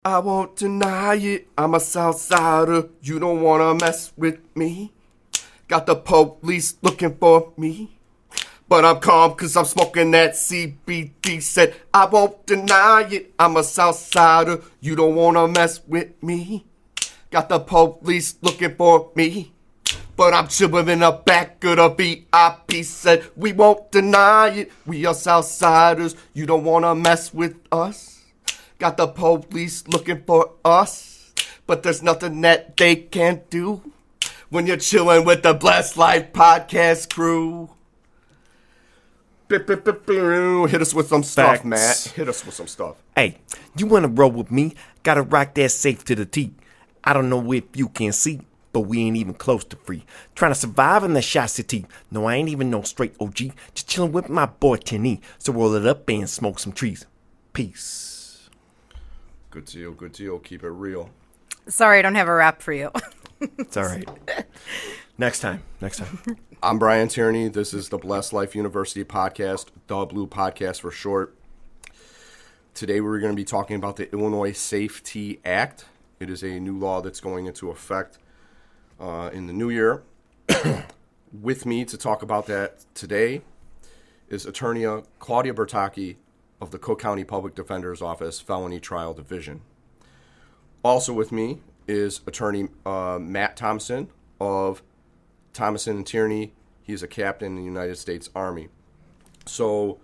I won't deny it, I'm a Southsider, you don't wanna mess with me. Got the police looking for me, but I'm calm cause I'm smoking that CBD. Said I won't deny it, I'm a Southsider, you don't wanna mess with me. Got the police looking for me, but I'm chillin' in the back of the VIP. Said we won't deny it, we are Southsiders, you don't wanna mess with us. Got the police looking for us, but there's nothing that they can't do when you're chilling with the Blessed Life podcast crew. Hit us with some stuff, Facts. Matt. Hit us with some stuff. Hey, you wanna roll with me? Gotta rock that safe to the T. I don't know if you can see, but we ain't even close to free. Trying to survive in the Shot City. No, I ain't even no straight OG. Just chilling with my boy Tierney. So roll it up and smoke some trees. Peace. Good deal, good deal. Keep it real. Sorry, I don't have a rap for you. It's all right. Next time. I'm Brian Tierney. This is the Blessed Life University podcast, the Blue Podcast for short. Today we're going to be talking about the Illinois Safety Act. It is a new law that's going into effect in the new year. With me to talk about that today is attorney Claudia Bertacchi of the Cook County Public Defender's Office Felony Trial Division. Also with me is attorney Matt Thomassen of Thomassen and Tierney. He's a captain in the United States Army. So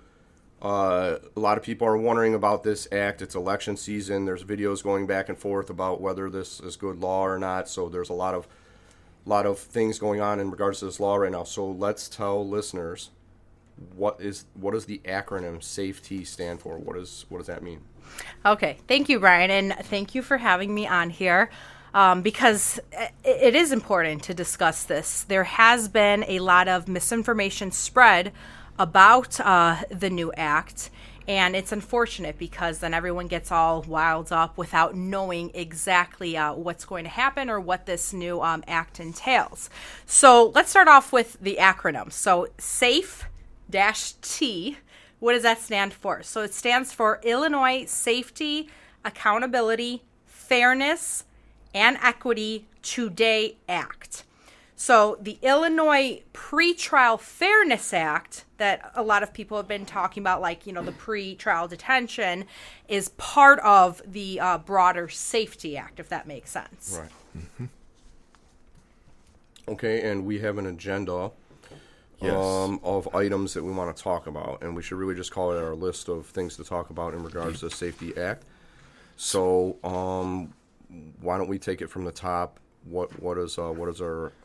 a lot of people are wondering about this act. It's election season. There's videos going back and forth about whether this is good law or not. So there's a lot of things going on in regards to this law right now. So let's tell listeners what does the acronym SAFE-T stand for? What does that mean? Okay, thank you, Brian, and thank you for having me on here because it is important to discuss this. There has been a lot of misinformation spread about the new act, and it's unfortunate because then everyone gets all wild up without knowing exactly what's going to happen or what this new act entails. So let's start off with the acronym. So SAFE-T, what does that stand for? So it stands for Illinois Safety, Accountability, Fairness, and Equity Today Act. So the Illinois Pretrial Fairness Act that a lot of people have been talking about, like, the pretrial detention, is part of the broader Safety Act, if that makes sense. Right. Mm-hmm. Okay, and we have an agenda of items that we want to talk about, and we should really just call it our list of things to talk about in regards to the Safety Act. So why don't we take it from the top? What is our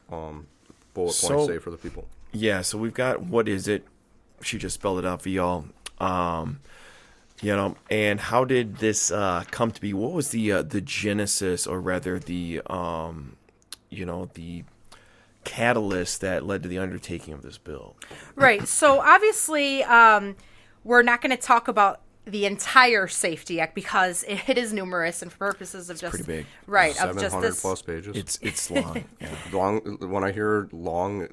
bullet point say for the people? Yeah, so we've got what is it? She just spelled it out for y'all. And how did this come to be? What was the genesis, or rather the the catalyst that led to the undertaking of this bill? Right. So obviously, we're not going to talk about the entire Safety Act because it is numerous, and for purposes of just pretty big, right, 700 plus pages. It's long. Yeah. Long. When I hear long,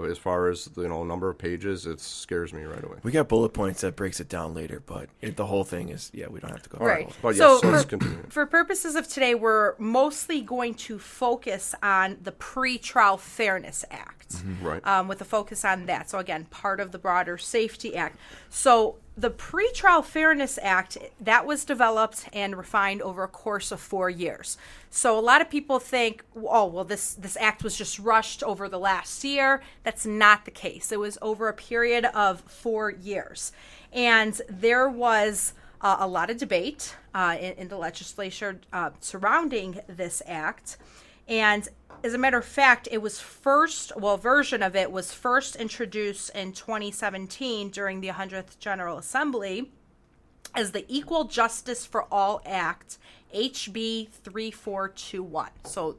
as far as number of pages, it scares me right away. We got bullet points that breaks it down later, but the whole thing is we don't have to go. Right. But so yes, let's continue. For purposes of today, we're mostly going to focus on the Pretrial Fairness Act, right? With a focus on that. So again, part of the broader Safety Act. So the Pretrial Fairness Act, that was developed and refined over a course of 4 years. So a lot of people think, this act was just rushed over the last year. That's not the case. It was over a period of 4 years. And there was a lot of debate in the legislature surrounding this act. And as a matter of fact, a version of it was first introduced in 2017 during the 100th General Assembly as the Equal Justice for All Act, HB 3421. So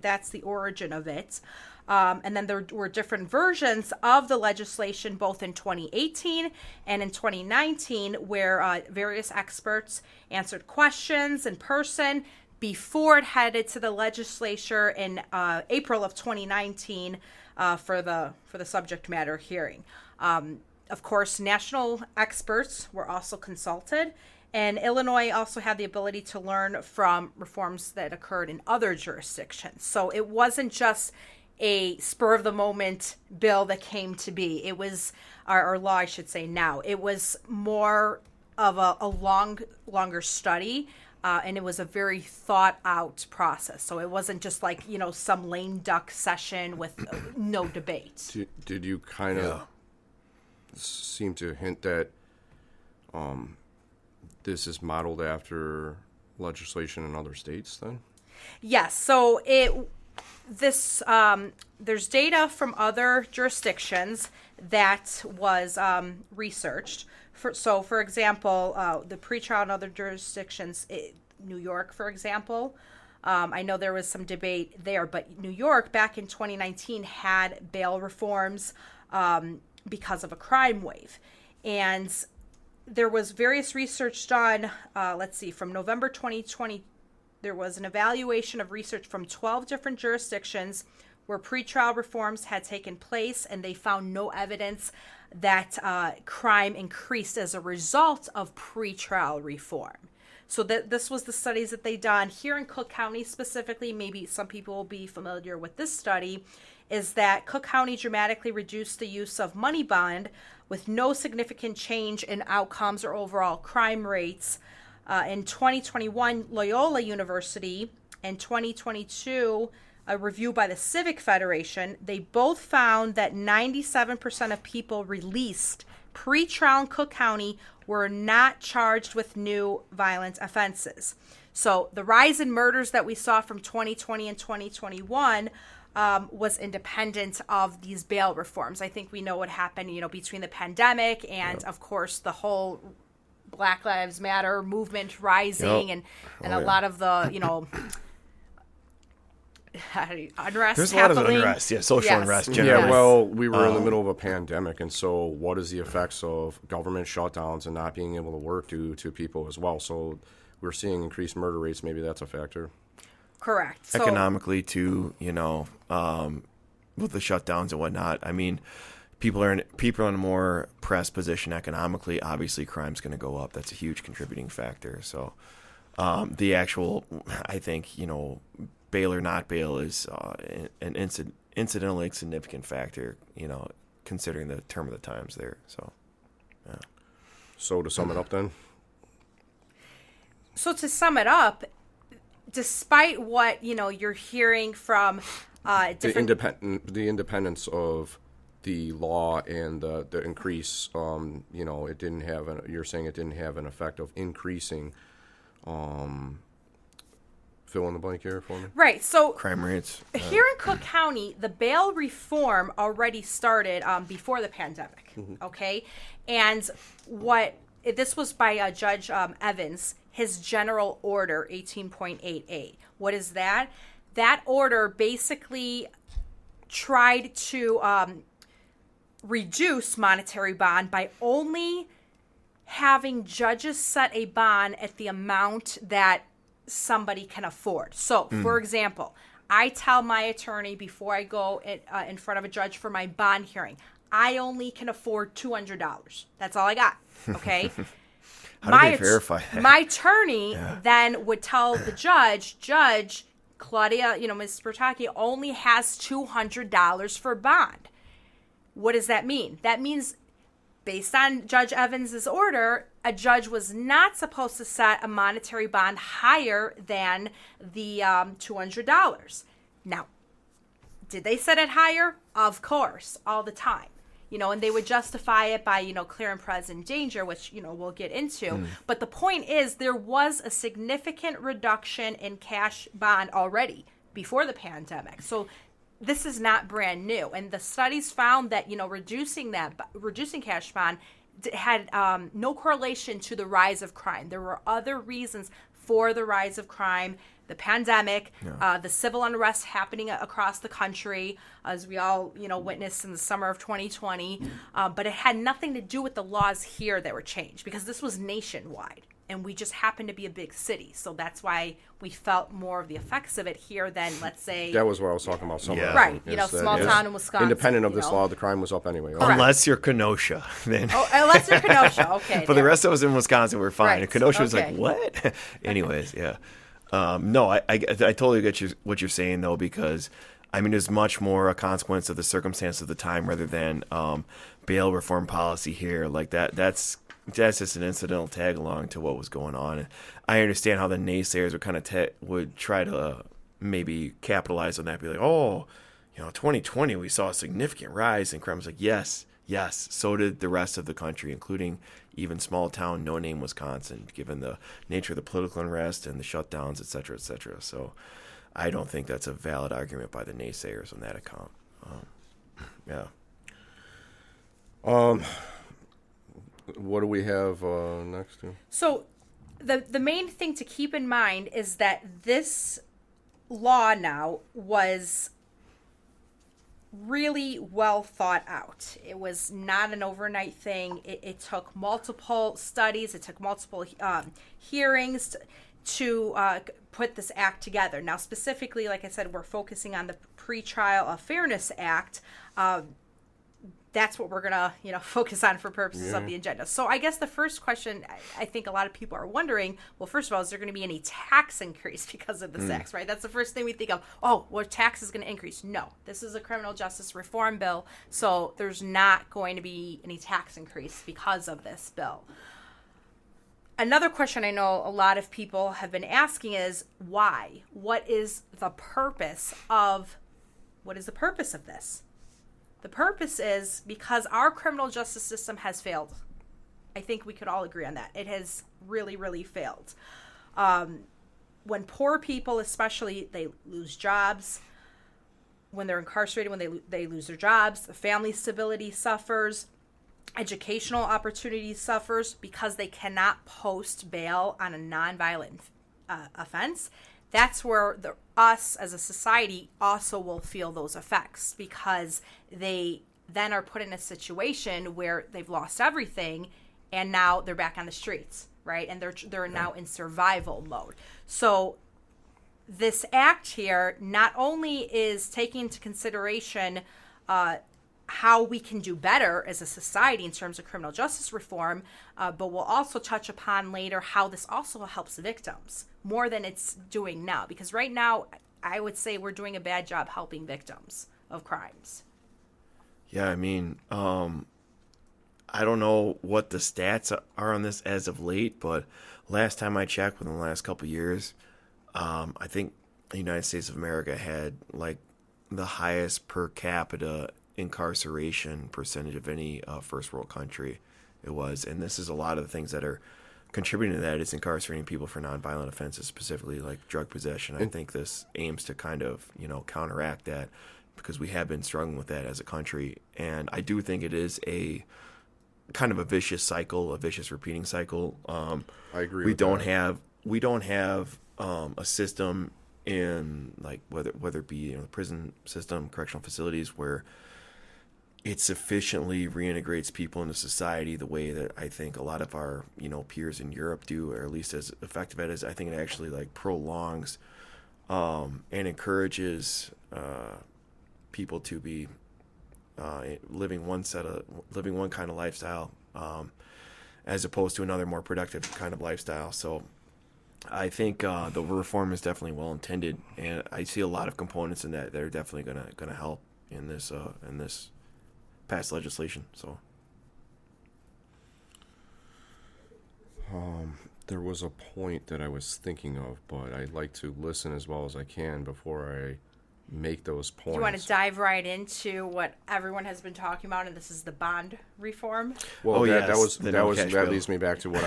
that's the origin of it. And then there were different versions of the legislation, both in 2018 and in 2019, where various experts answered questions in person before it headed to the legislature in April of 2019 for the subject matter hearing. Of course, national experts were also consulted, And Illinois also had the ability to learn from reforms that occurred in other jurisdictions. So it wasn't just a spur of the moment bill that came to be. It was, or law, I should say now. It was more of a longer study, and it was a very thought out process. So it wasn't just like, some lame duck session with no debate. Did you kind of seem to hint that this is modeled after legislation in other states then? Yes. So there's data from other jurisdictions that was researched. For example, the pretrial in other jurisdictions, New York, for example, I know there was some debate there, but New York back in 2019 had bail reforms because of a crime wave. And there was various research done, from November 2020, there was an evaluation of research from 12 different jurisdictions where pretrial reforms had taken place, and they found no evidence that crime increased as a result of pretrial reform. So this was the studies that they done here in Cook County specifically. Maybe some people will be familiar with this study, is that Cook County dramatically reduced the use of money bond with no significant change in outcomes or overall crime rates. In 2021, Loyola University, and 2022, a review by the Civic Federation, they both found that 97% of people released pre-trial in Cook County were not charged with new violent offenses. So the rise in murders that we saw from 2020 and 2021 was independent of these bail reforms. I think we know what happened, between the pandemic and, of course, the whole Black Lives Matter movement rising and a lot of the, unrest. There's happening. A lot of unrest, social unrest. Generally. Yeah, well, we were in the middle of a pandemic, and so what is the effects of government shutdowns and not being able to work to people as well? So we're seeing increased murder rates. Maybe that's a factor. Correct. So, economically, too, with the shutdowns and whatnot. I mean, people are in a more pressed position economically. Obviously, crime's going to go up. That's a huge contributing factor. So the actual, I think, bail or not bail is an incidentally significant factor, considering the term of the times there. So, yeah. So to sum it up then? So to sum it up, despite what, you're hearing from the independence of the law and the increase, it didn't have you're saying it didn't have an effect of increasing fill in the blank here for me. Right. So crime rates here in Cook County, the bail reform already started before the pandemic. Mm-hmm. Okay, and this was by Judge Evans, his general order 18.88. What is that? That order basically tried to reduce monetary bond by only having judges set a bond at the amount that somebody can afford. So, for example, I tell my attorney before I go in front of a judge for my bond hearing, I only can afford $200. That's all I got. Okay. How do they verify that? My attorney then would tell the Judge Claudia, Ms. Bertacchi only has $200 for bond. What does that mean? That means, based on Judge Evans's order, a judge was not supposed to set a monetary bond higher than the $200. Now, did they set it higher? Of course, all the time. And they would justify it by, clear and present danger, which, we'll get into. But the point is, there was a significant reduction in cash bond already before the pandemic. So this is not brand new. And the studies found that, reducing cash bond had no correlation to the rise of crime. There were other reasons for the rise of crime. The pandemic, the civil unrest happening across the country, as we all, witnessed in the summer of 2020. But it had nothing to do with the laws here that were changed, because this was nationwide. and we just happen to be a big city. So that's why we felt more of the effects of it here than, let's say... That was what I was talking about. Yeah. Right. Small town in Wisconsin. Independent of this law, the crime was up anyway. Correct. Unless you're Kenosha. Then. Unless you're Kenosha. Okay. For the rest of us in Wisconsin, we're fine. Right. And Kenosha was Okay. like, what? Anyways, yeah. No, I totally get what you're saying, though, because, I mean, there's much more a consequence of the circumstance of the time rather than bail reform policy here. Like, that's just an incidental tag along to what was going on. And I understand how the naysayers would kind of would try to maybe capitalize on that, be like, oh, 2020, we saw a significant rise in crime. It's like, yes, so did the rest of the country, including even small town, no-name Wisconsin, given the nature of the political unrest and the shutdowns, et cetera, et cetera. So I don't think that's a valid argument by the naysayers on that account. Yeah. What do we have next? So the main thing to keep in mind is that this law now was really well thought out. It was not an overnight thing. It took multiple studies. It took multiple hearings to put this act together. Now, specifically, like I said, we're focusing on the Pretrial Fairness Act. That's what we're going to, focus on for purposes of the agenda. So I guess the first question I think a lot of people are wondering, well, first of all, is there going to be any tax increase because of this act, right? That's the first thing we think of. Oh, well, tax is going to increase. No, this is a criminal justice reform bill, so there's not going to be any tax increase because of this bill. Another question I know a lot of people have been asking is why? What is the purpose of this? The purpose is because our criminal justice system has failed. I think we could all agree on that. It has really, really failed. When poor people, especially, they lose jobs, when they're incarcerated, when they lose their jobs, the family stability suffers, educational opportunity suffers because they cannot post bail on a nonviolent offense. That's where us as a society also will feel those effects because they then are put in a situation where they've lost everything and now they're back on the streets, right? And they're now in survival mode. So this act here not only is taking into consideration how we can do better as a society in terms of criminal justice reform, but we'll also touch upon later how this also helps victims more than it's doing now. Because right now, I would say we're doing a bad job helping victims of crimes. Yeah, I mean, I don't know what the stats are on this as of late, but last time I checked, within the last couple of years, I think the United States of America had like the highest per capita incarceration percentage of any first world country it was. And this is a lot of the things that are contributing to that is incarcerating people for nonviolent offenses, specifically like drug possession. I think this aims to kind of, counteract that because we have been struggling with that as a country. And I do think it is a kind of a vicious cycle, a vicious repeating cycle. I agree. We don't have a system in like whether it be the prison system, correctional facilities where it sufficiently reintegrates people into society the way that I think a lot of our peers in Europe do, or at least as effective at it. I think it actually like prolongs and encourages people to be living one kind of lifestyle as opposed to another more productive kind of lifestyle. So I think the reform is definitely well intended, and I see a lot of components in that are definitely gonna help in this past legislation. So there was a point that I was thinking of, but I'd like to listen as well as I can before I make those points. You want to dive right into what everyone has been talking about, and this is the bond reform? Well, that bill. leads me back to what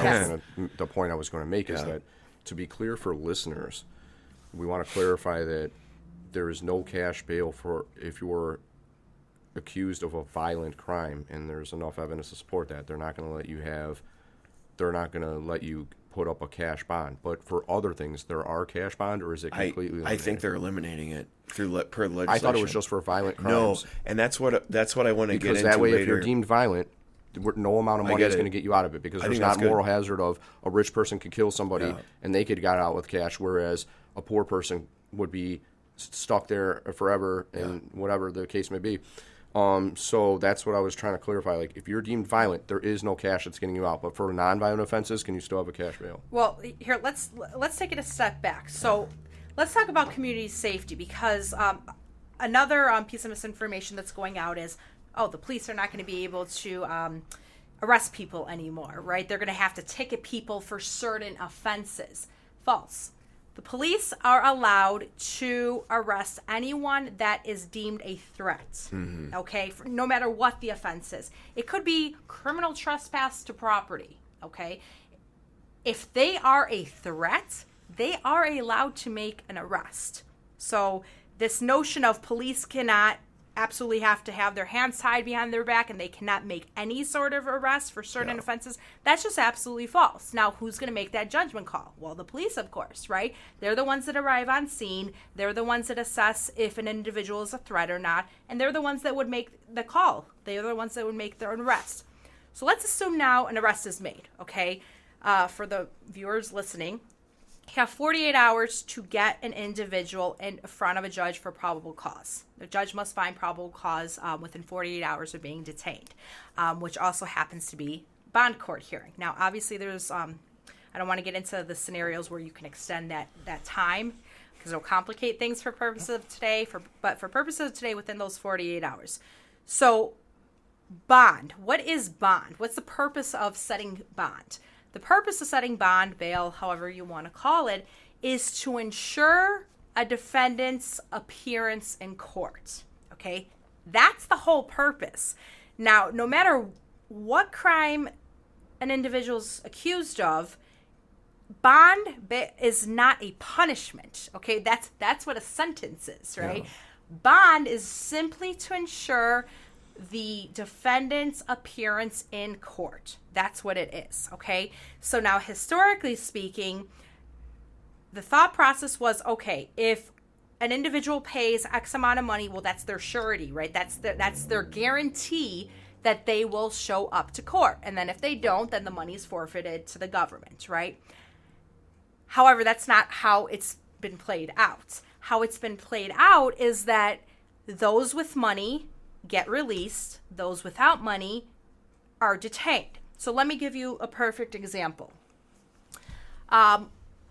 the point I was going to make is that, to be clear for listeners, we want to clarify that there is no cash bail for if you're accused of a violent crime and there's enough evidence to support that. They're not going to let you put up a cash bond. But for other things, there are cash bond, or is it completely eliminated? I think they're eliminating it per legislation. I thought it was just for violent crimes. No, and that's what I want to get into later. Because that way, if you're deemed violent, no amount of money get is it. going to get you out of it, because I there's think that's not good. moral hazard of a rich person could kill somebody and they could get out with cash, whereas a poor person would be stuck there forever and whatever the case may be. So that's what I was trying to clarify. Like, if you're deemed violent, there is no cash that's getting you out. But for non-violent offenses, can you still have a cash bail? Well, here, let's take it a step back. So let's talk about community safety, because another piece of misinformation that's going out is, the police are not going to be able to arrest people anymore, right? They're going to have to ticket people for certain offenses. False. The police are allowed to arrest anyone that is deemed a threat, okay, no matter what the offense is. It could be criminal trespass to property, okay? If they are a threat, they are allowed to make an arrest. So this notion of police cannot absolutely have to have their hands tied behind their back and they cannot make any sort of arrest for certain offenses, that's just absolutely false. Now, who's going to make that judgment call? Well, the police, of course, right? They're the ones that arrive on scene. They're the ones that assess if an individual is a threat or not, and they're the ones that would make the call. They're the ones that would make their own arrest. So let's assume now an arrest is made, okay? For the viewers listening, you have 48 hours to get an individual in front of a judge for probable cause. The judge must find probable cause within 48 hours of being detained, which also happens to be bond court hearing. Now, obviously, there's, I don't want to get into the scenarios where you can extend that time, because it'll complicate things for purposes of today, but for purposes of today, within those 48 hours. So, bond. What is bond? What's the purpose of setting bond? The purpose of setting bond, bail, however you want to call it, is to ensure a defendant's appearance in court. Okay? That's the whole purpose. Now, no matter what crime an individual's accused of, bond is not a punishment. Okay? That's what a sentence is, right? Yeah. Bond is simply to ensure the defendant's appearance in court. That's what it is, okay? So now, historically speaking, the thought process was, okay, if an individual pays X amount of money, well, that's their surety, right? That's their guarantee that they will show up to court. And then if they don't, then the money is forfeited to the government, right? However, that's not how it's been played out. How it's been played out is that those with money get released, those without money are detained. So let me give you a perfect example.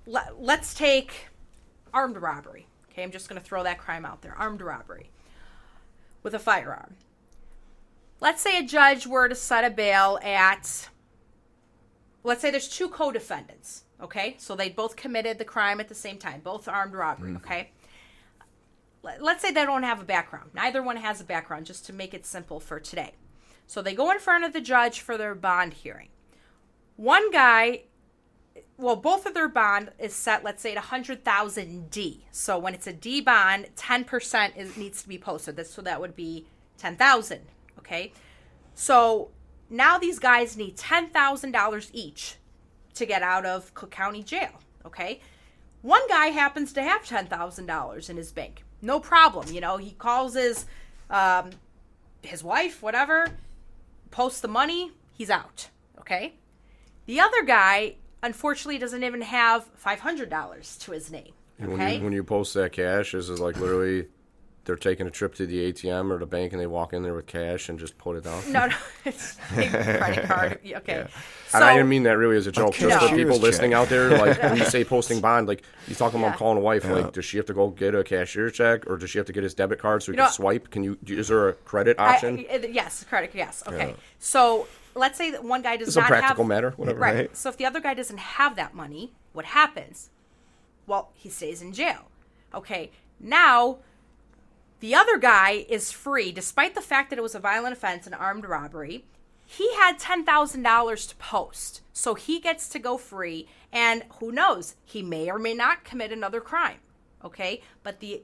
Let's take armed robbery. Okay, I'm just going to throw that crime out there. Armed robbery with a firearm. Let's say a judge were to set a bail at, let's say there's two co-defendants, okay? So they both committed the crime at the same time, both armed robbery, okay? Let's say they don't have a background. Neither one has a background, just to make it simple for today. So they go in front of the judge for their bond hearing. One guy, well, both of their bond is set, let's say, at 100,000 D. So when it's a D bond, 10% needs to be posted. So that would be 10,000, okay? So now these guys need $10,000 each to get out of Cook County Jail, okay? One guy happens to have $10,000 in his bank. No problem. You know, he calls his wife, whatever, posts the money, he's out, okay? The other guy, unfortunately, doesn't even have $500 to his name, okay? When you post that cash, this is like literally they're taking a trip to the ATM or the bank and they walk in there with cash and just put it down? No, it's a credit card. Okay. Yeah. So, and I didn't mean that really as a joke. Just for people listening out there, like when you say posting bond, like you talking about calling a wife, like does she have to go get a cashier check or does she have to get his debit card so he can swipe? Is there a credit option? Yes, credit, yes. Okay. Yeah. So let's say that one guy does not have... It's a practical matter, whatever. Right. So if the other guy doesn't have that money, what happens? Well, he stays in jail. Okay. Now, the other guy is free, despite the fact that it was a violent offense, an armed robbery. He had $10,000 to post, so he gets to go free, and who knows, he may or may not commit another crime, okay? But the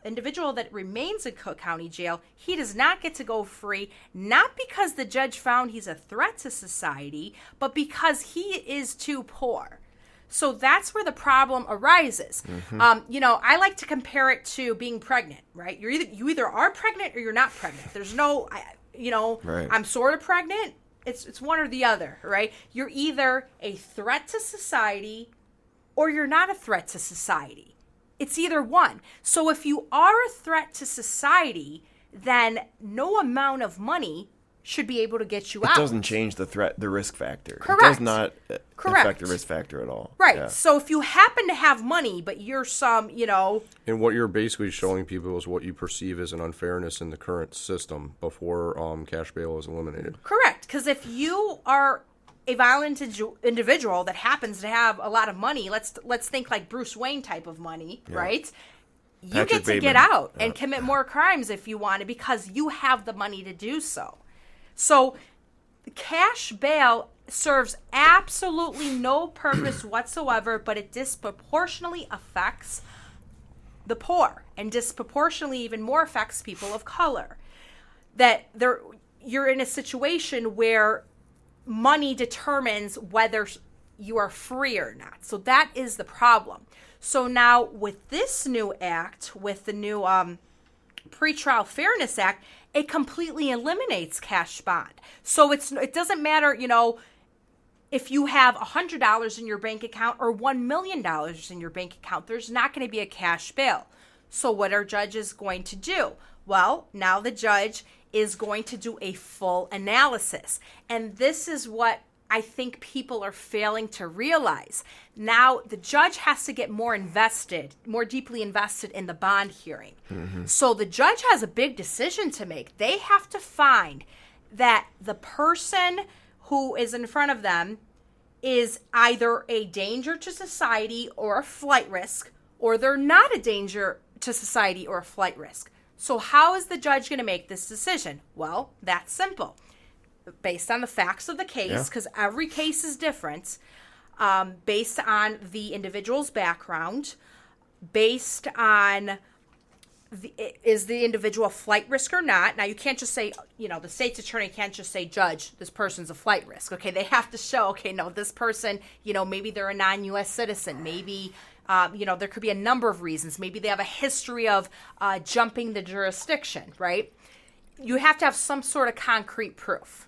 individual that remains in Cook County Jail, he does not get to go free, not because the judge found he's a threat to society, but because he is too poor. So that's where the problem arises. Mm-hmm. I like to compare it to being pregnant, right? You either are pregnant or you're not pregnant. There's no, right. I'm sort of pregnant. it's one or the other, right? You're either a threat to society or you're not a threat to society. It's either one. So if you are a threat to society, then no amount of money should be able to get you out. It doesn't change the risk factor. Correct. It does not Correct. affect the risk factor at all. Right. Yeah. So if you happen to have money, but you're some, And what you're basically showing people is what you perceive as an unfairness in the current system before cash bail is eliminated. correct. Because if you are a violent individual that happens to have a lot of money, let's think like Bruce Wayne type of money, right? You Patrick get to Bateman. get out and commit more crimes if you want to because you have the money to do so. So cash bail serves absolutely no purpose whatsoever, but it disproportionately affects the poor and disproportionately even more affects people of color. You're in a situation where money determines whether you are free or not. So that is the problem. So now with this new act, with the new Pretrial Fairness Act, it completely eliminates cash bond. So it doesn't matter, if you have $100 in your bank account or $1 million in your bank account, there's not going to be a cash bail. So what are judges going to do? Well, now the judge is going to do a full analysis. And this is what I think people are failing to realize. Now the judge has to get more deeply invested in the bond hearing. Mm-hmm. So the judge has a big decision to make. They have to find that the person who is in front of them is either a danger to society or a flight risk, or they're not a danger to society or a flight risk. So how is the judge going to make this decision? Well, that's simple. Based on the facts of the case, because every case is different, based on the individual's background, based on is the individual a flight risk or not. Now, you can't just say, the state's attorney can't just say, Judge, this person's a flight risk. Okay, they have to show, no, this person, maybe they're a non-U.S. citizen. Maybe, there could be a number of reasons. Maybe they have a history of jumping the jurisdiction, right? You have to have some sort of concrete proof.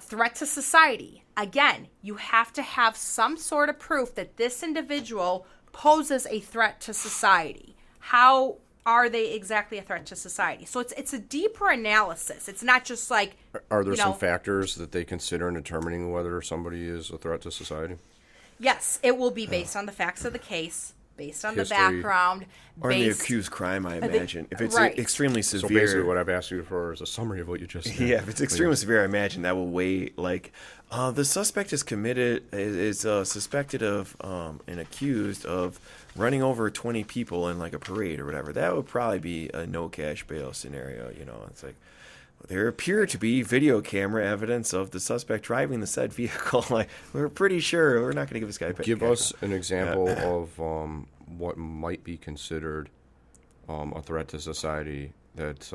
Threat to society. Again, you have to have some sort of proof that this individual poses a threat to society. How are they exactly a threat to society? So it's a deeper analysis. It's not just like... Are there some factors that they consider in determining whether somebody is a threat to society? Yes, it will be based on the facts of the case, based on History. the background. Or in the accused crime, I imagine. If it's right. extremely severe... So basically what I've asked you for is a summary of what you just said. Yeah, if it's extremely severe, I imagine that will weigh, the suspect is suspected of and accused of running over 20 people in, a parade or whatever. That would probably be a no cash bail scenario, It's like, there appear to be video camera evidence of the suspect driving the said vehicle. We're pretty sure we're not going to give this guy a Give us an example of what might be considered a threat to society that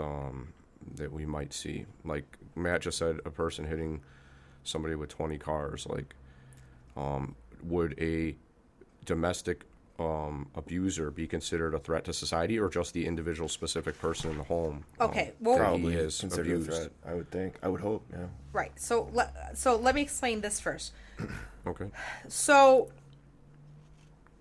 we might see. Like Matt just said, a person hitting somebody with 20 cars. Would a domestic abuser be considered a threat to society, or just the individual specific person in the home? Okay, well, probably is considered abused. a threat, I would think. I would hope, yeah. right. So let me explain this first. Okay. So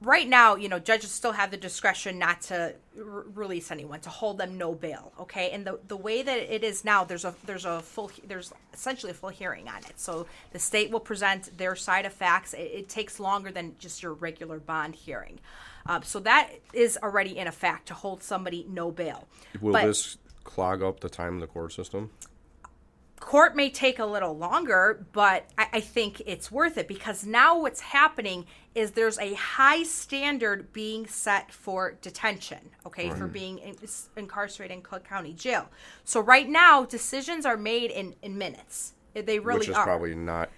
right now, judges still have the discretion not to release anyone, to hold them no bail. Okay, and the way that it is now, there's essentially a full hearing on it. So the state will present their side of facts. It takes longer than just your regular bond hearing. So that is already in effect, to hold somebody no bail. Will this clog up the time in the court system? Court may take a little longer, but I think it's worth it, because now what's happening is there's a high standard being set for detention, okay, for being incarcerated in Cook County Jail. So right now, decisions are made in minutes. They really are. Which is probably not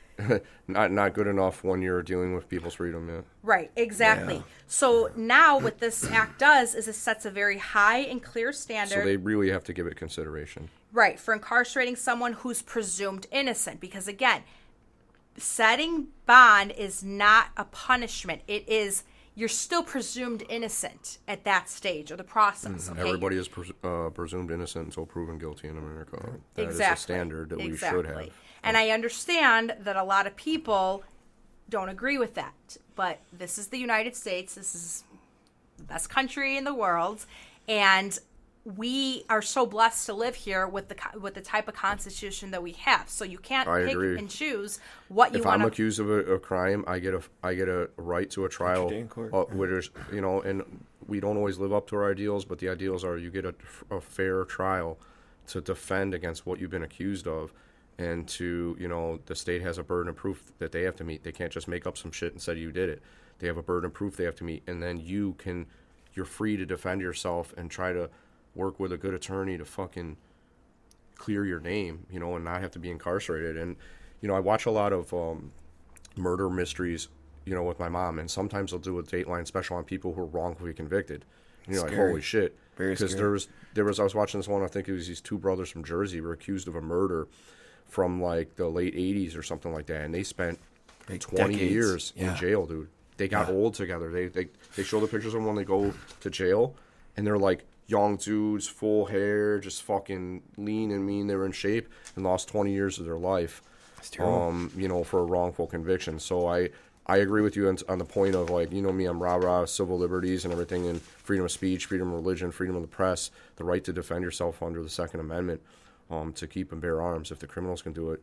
not good enough when you're dealing with people's freedom, yeah. Right, exactly. Yeah. So now what this act does is it sets a very high and clear standard. So they really have to give it consideration. Right, for incarcerating someone who's presumed innocent. Because again, setting bond is not a punishment. It is you're still presumed innocent at that stage of the process. Okay? Everybody is presumed innocent until proven guilty in America. That is Exactly. a standard that we should have. And I understand that a lot of people don't agree with that. But this is the United States. This is the best country in the world. And we are so blessed to live here with the type of constitution that we have. So you can't pick and choose what you want. If I'm accused of a crime, I get a right to a trial, which and we don't always live up to our ideals, but the ideals are you get a fair trial to defend against what you've been accused of, and the state has a burden of proof that they have to meet. They can't just make up some shit and say you did it. They have a burden of proof they have to meet, and then you're free to defend yourself and try to work with a good attorney to fucking clear your name, and not have to be incarcerated. And, I watch a lot of murder mysteries, with my mom, and sometimes they'll do a Dateline special on people who are wrongfully convicted. Like, holy shit. Because I was watching this one, I think it was these two brothers from Jersey were accused of a murder from like the late 80s or something like that, and they spent 20 years in jail, dude. They got old together. They show the pictures of them when they go to jail, and they're like young dudes, full hair, just fucking lean and mean. They were in shape and lost 20 years of their life, for a wrongful conviction. So I agree with you on the point of, like, me, I'm rah-rah, civil liberties and everything, and freedom of speech, freedom of religion, freedom of the press, the right to defend yourself under the Second Amendment, to keep and bear arms. If the criminals can do it,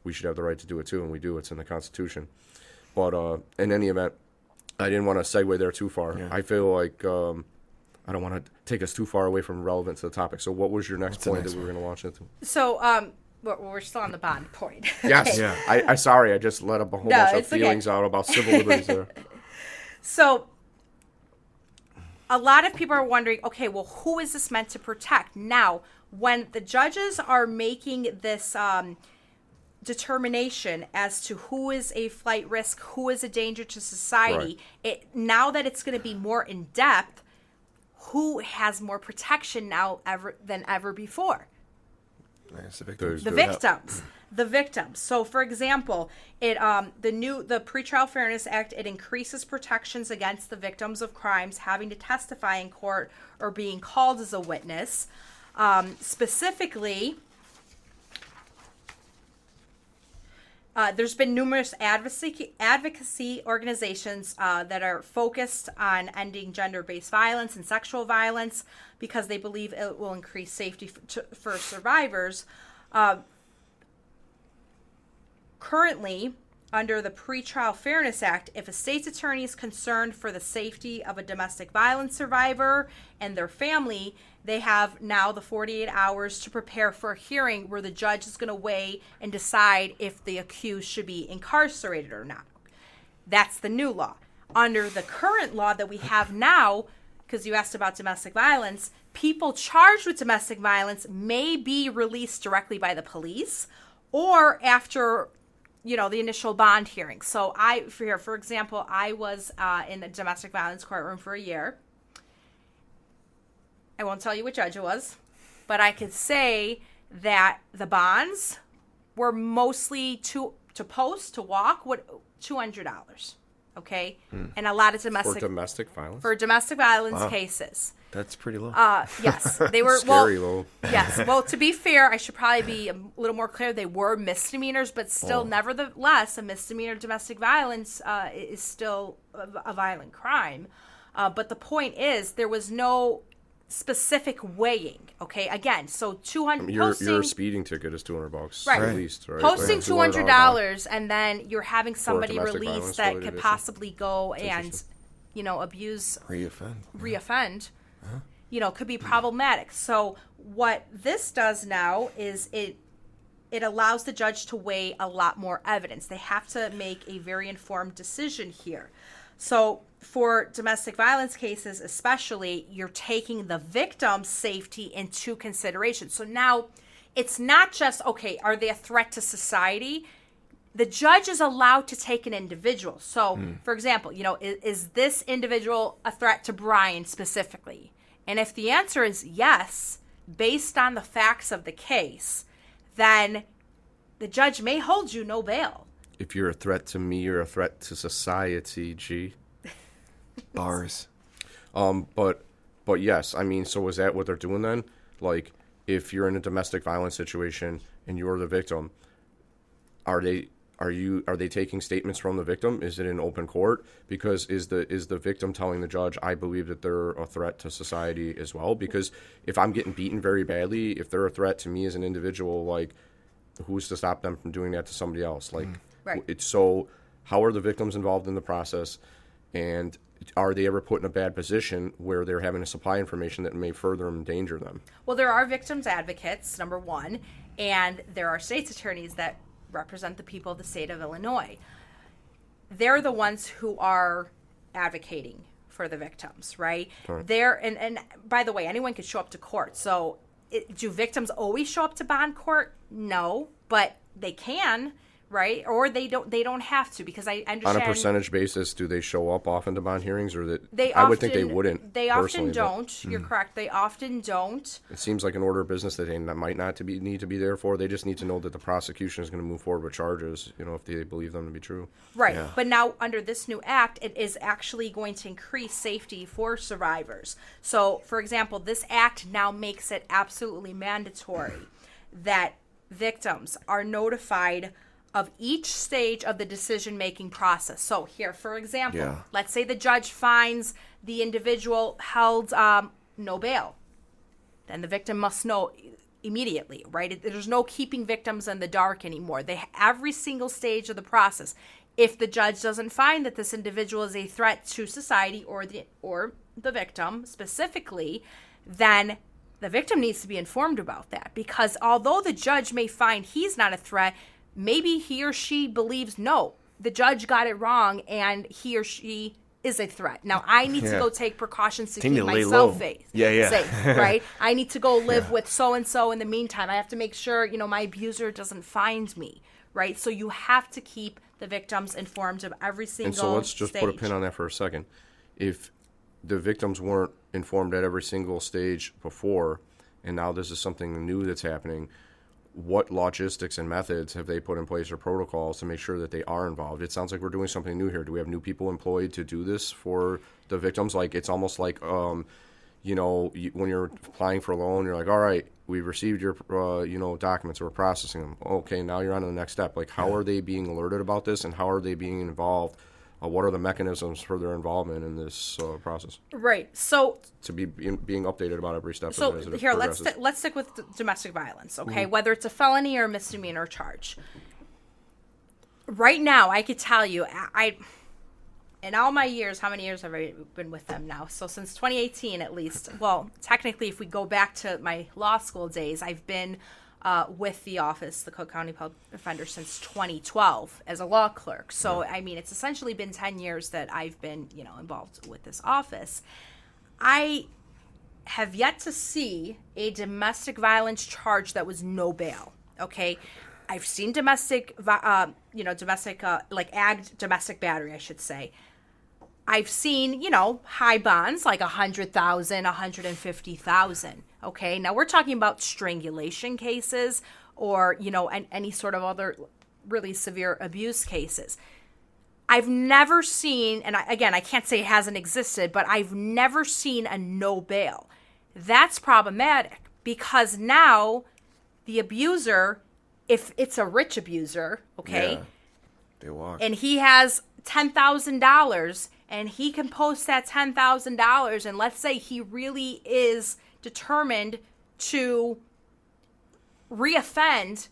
we should have the right to do it too, and we do. It's in the Constitution. But in any event, I didn't want to segue there too far. Yeah. I feel like I don't want to take us too far away from relevant to the topic. So what was your next point that we were going to launch into? So we're still on the bond point. Yes. Yeah. I sorry. I just let up a whole bunch of feelings out about civil liberties there. So a lot of people are wondering, okay, well, who is this meant to protect? Now, when the judges are making this determination as to who is a flight risk, who is a danger to society, now that it's going to be more in depth, who has more protection now than ever before? It's the victims. The victims. So, for example, the Pretrial Fairness Act, it increases protections against the victims of crimes having to testify in court or being called as a witness. Specifically, there's been numerous advocacy organizations that are focused on ending gender-based violence and sexual violence because they believe it will increase safety for survivors. Currently, under the Pretrial Fairness Act, if a state's attorney is concerned for the safety of a domestic violence survivor and their family, they have now the 48 hours to prepare for a hearing where the judge is going to weigh and decide if the accused should be incarcerated or not. That's the new law. Under the current law that we have now, because you asked about domestic violence, people charged with domestic violence may be released directly by the police or after the initial bond hearing. So for example, I was in a domestic violence courtroom for a year. I won't tell you what judge it was, but I could say that the bonds were mostly to walk, $200. Okay? And a lot of domestic violence? For domestic violence cases. That's pretty low. Yes, they were scary low. Yes. Well, to be fair, I should probably be a little more clear. They were misdemeanors, but still, nevertheless, a misdemeanor domestic violence is still a violent crime. But the point is, there was no specific weighing. Okay, again, so $200. Your speeding ticket is $200, right? At least, right? Posting $200, and then you're having somebody released that could issue. Possibly go and, abuse, reoffend. Could be problematic. So what this does now is it allows the judge to weigh a lot more evidence. They have to make a very informed decision here. So for domestic violence cases especially, you're taking the victim's safety into consideration. So now it's not just, okay, are they a threat to society? The judge is allowed to take an individual. So, for example, is this individual a threat to Brian specifically? And if the answer is yes, based on the facts of the case, then the judge may hold you no bail. If you're a threat to me, you're a threat to society, G. Bars. But yes, I mean, so is that what they're doing then? Like, if you're in a domestic violence situation and you're the victim, are they taking statements from the victim? Is it in open court? Because is the victim telling the judge, I believe that they're a threat to society as well? Because if I'm getting beaten very badly, if they're a threat to me as an individual, like, who's to stop them from doing that to somebody else? Like, Right. It's so, how are the victims involved in the process? And are they ever put in a bad position where they're having to supply information that may further endanger them? Well, there are victims advocates, number one, and there are state's attorneys that represent the people of the state of Illinois. They're the ones who are advocating for the victims, right? Right. And by the way, anyone could show up to court. So do victims always show up to bond court? No, but they can, right? Or they don't have to, because I understand. On a percentage basis, do they show up often to bond hearings, or that They I would think they wouldn't? They often personally, but don't. You're correct. They often don't. It seems like an order of business that they might not need to be there for. They just need to know that the prosecution is going to move forward with charges, if they believe them to be true. Right. Yeah. But now under this new act, it is actually going to increase safety for survivors. So, for example, this act now makes it absolutely mandatory that victims are notified of each stage of the decision-making process. So here, for example, Yeah. let's say the judge finds the individual held no bail. Then the victim must know immediately, right? There's no keeping victims in the dark anymore. Every single stage of the process, if the judge doesn't find that this individual is a threat to society or the victim specifically, then the victim needs to be informed about that. Because although the judge may find he's not a threat, maybe he or she believes, no, the judge got it wrong and he or she is a threat. Now, I need to go take precautions to keep myself safe. Safe, right? I need to go live with so-and-so in the meantime. I have to make sure, my abuser doesn't find me, right? So you have to keep the victims informed of every single stage. And so let's just put a pin on that for a second. If the victims weren't informed at every single stage before, and now this is something new that's happening, what logistics and methods have they put in place or protocols to make sure that they are involved? It sounds like we're doing something new here. Do we have new people employed to do this for the victims? Like, it's almost like, when you're applying for a loan, you're like, all right, we've received your, documents, we're processing them. Okay, now you're on to the next step. Like, how are they being alerted about this, and how are they being involved? What are the mechanisms for their involvement in this process? Right. So to be being updated about every step. So as it here, progresses. let's stick with domestic violence, okay? Whether it's a felony or a misdemeanor charge. Right now, I could tell you, in all my years, how many years have I been with them now? So since 2018, at least. Well, technically, if we go back to my law school days, I've been with the office, the Cook County Public Defender, since 2012 as a law clerk. So, I mean, it's essentially been 10 years that I've been, involved with this office. I have yet to see a domestic violence charge that was no bail, okay? I've seen domestic battery, I should say. I've seen, high bonds like $100,000, $150,000. Okay, now we're talking about strangulation cases or, and any sort of other really severe abuse cases. I've never seen, and I can't say it hasn't existed, but I've never seen a no bail. That's problematic because now the abuser, if it's a rich abuser, okay, they walk. And he has $10,000 and he can post that $10,000, and let's say he really is determined to reoffend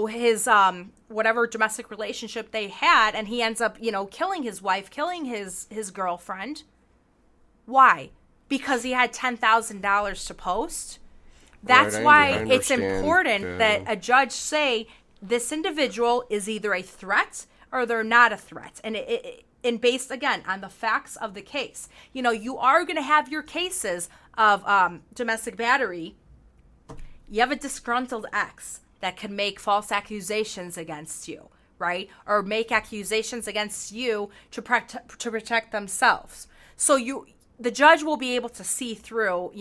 his whatever domestic relationship they had, and he ends up killing his wife, killing his girlfriend. Why? Because he had $10,000 to post. That's why it's important that a judge say this individual is either a threat or they're not a threat, and based again on the facts of the case. You are going to have your cases of domestic battery. You have a disgruntled ex that can make false accusations against you, right? Or make accusations against you to protect themselves. So the judge will be able to see through,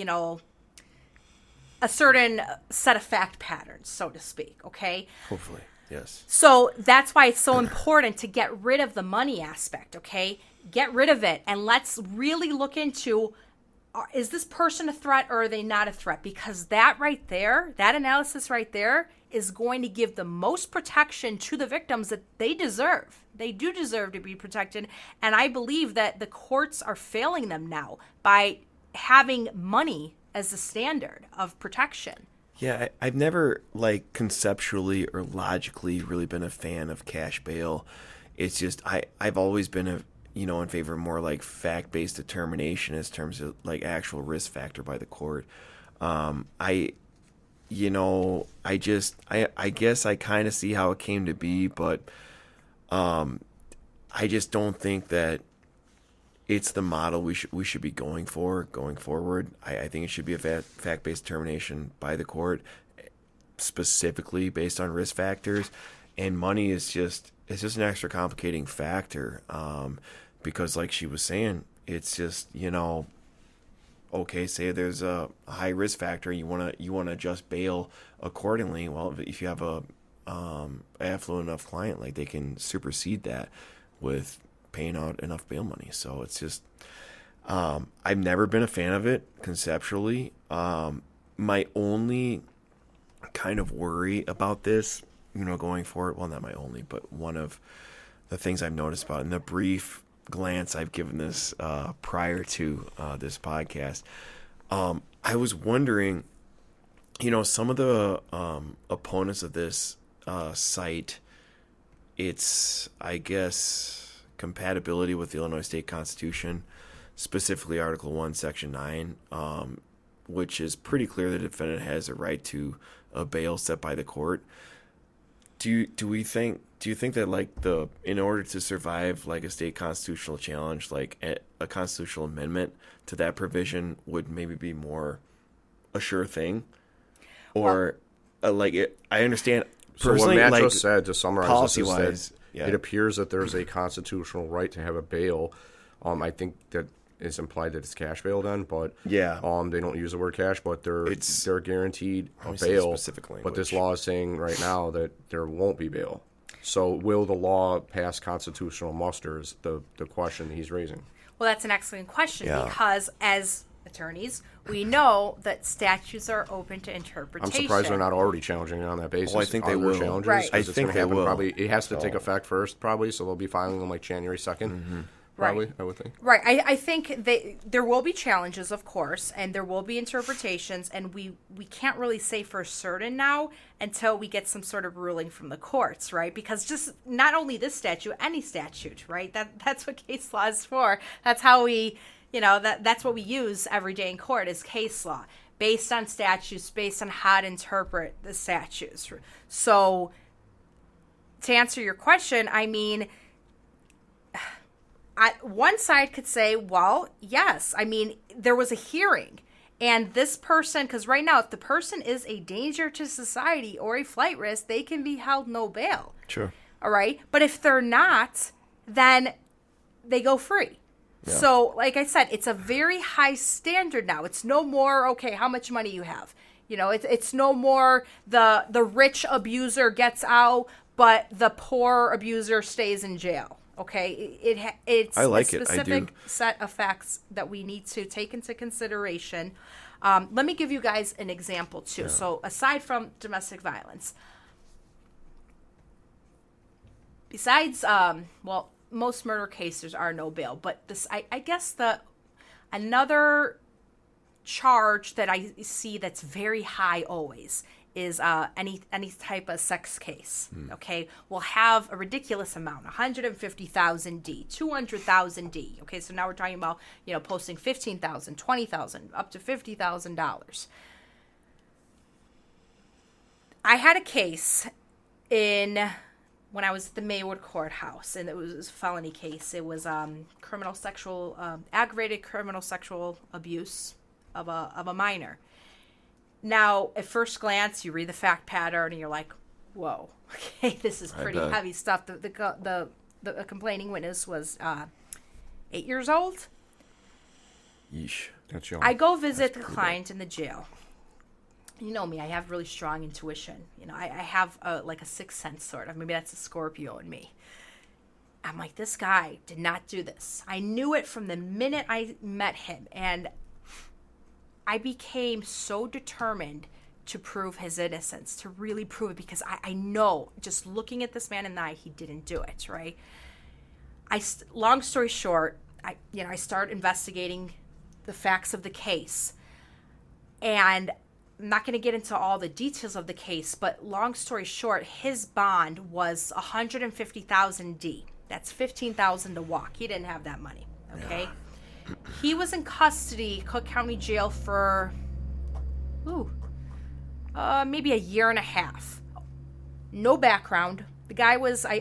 a certain set of fact patterns, so to speak, okay? Hopefully. Yes. So that's why it's so important to get rid of the money aspect, okay? Get rid of it, and let's really look into, is this person a threat or are they not a threat? Because that right there, that analysis right there, is going to give the most protection to the victims that they deserve. They do deserve to be protected, and I believe that the courts are failing them now by having money as the standard of protection. Yeah, I've never, like, conceptually or logically really been a fan of cash bail. It's just I've always been in favor of more like fact-based determination in terms of like actual risk factor by the court. I guess I kind of see how it came to be, but I just don't think that it's the model we should be going forward. I think it should be a fact-based determination by the court, specifically based on risk factors, and money is just an extra complicating factor, because like she was saying, it's just okay, say there's a high risk factor, you want to adjust bail accordingly. Well, if you have a affluent enough client, like, they can supersede that with paying out enough bail money. So it's just I've never been a fan of it conceptually. My only kind of worry about this, going forward, well, not my only, but one of the things I've noticed about in the brief glance I've given this prior to this podcast, I was wondering, some of the opponents of this cite its, I guess, compatibility with the Illinois State Constitution, specifically Article 1, Section 9, which is pretty clear the defendant has a right to a bail set by the court. Do you think that, like, in order to survive like a state constitutional challenge, like a constitutional amendment to that provision would maybe be more a sure thing, or I understand personally, so what Matt like, just said, to summarize, policy-wise, yeah. It appears that there's a constitutional right to have a bail. I think that is implied that it's cash bail then, but yeah, they don't use the word cash, but they're guaranteed a bail. But this law is saying right now that there won't be bail. So will the law pass constitutional muster is the question he's raising. Well, that's an excellent question, because as attorneys, we know that statutes are open to interpretation. I'm surprised they're not already challenging it on that basis. Oh, I think they will. Challenges, right. I think they will. Probably, it has to take effect first, probably, so they'll be filing them like January 2nd. Mm-hmm. Probably, right. I would think. Right. I think there will be challenges, of course, and there will be interpretations, and we can't really say for certain now until we get some sort of ruling from the courts, right? Because just not only this statute, any statute, right? That's what case law is for. That's how we, that's what we use every day in court is case law, based on statutes, based on how to interpret the statutes. So to answer your question, I mean, one side could say, well, yes. I mean, there was a hearing, and this person, because right now, if the person is a danger to society or a flight risk, they can be held no bail. Sure. All right? But if they're not, then they go free. Yeah. So, like I said, it's a very high standard now. It's no more, okay, how much money you have. It's no more the rich abuser gets out, but the poor abuser stays in jail. Okay, it's I like a specific set of facts that we need to take into consideration. Let me give you guys an example too. Yeah. So aside from domestic violence, besides, most murder cases are no bail, but this, I guess another charge that I see that's very high always is any type of sex case, okay, will have a ridiculous amount, 150,000 D, 200,000 D, okay, so now we're talking about, posting 15,000, 20,000, up to $50,000. I had a case when I was at the Maywood Courthouse, and it was a felony case. It was aggravated criminal sexual abuse of a minor. Now, at first glance, you read the fact pattern, and you're like, whoa, okay, this is pretty heavy stuff. The complaining witness was 8 years old. Yeesh. That's young. I go visit the client in the jail. you know me, I have really strong intuition. You know, I have like a sixth sense sort of. Maybe that's a Scorpio in me. I'm like, this guy did not do this. I knew it from the minute I met him. And I became so determined to prove his innocence, to really prove it, because I know, just looking at this man in the eye, he didn't do it, right? Long story short, I start investigating the facts of the case. And I'm not going to get into all the details of the case, but long story short, his bond was $150,000 D. That's $15,000 to walk. He didn't have that money, okay? Yeah. He was in custody, Cook County Jail, for, maybe a year and a half. No background. The guy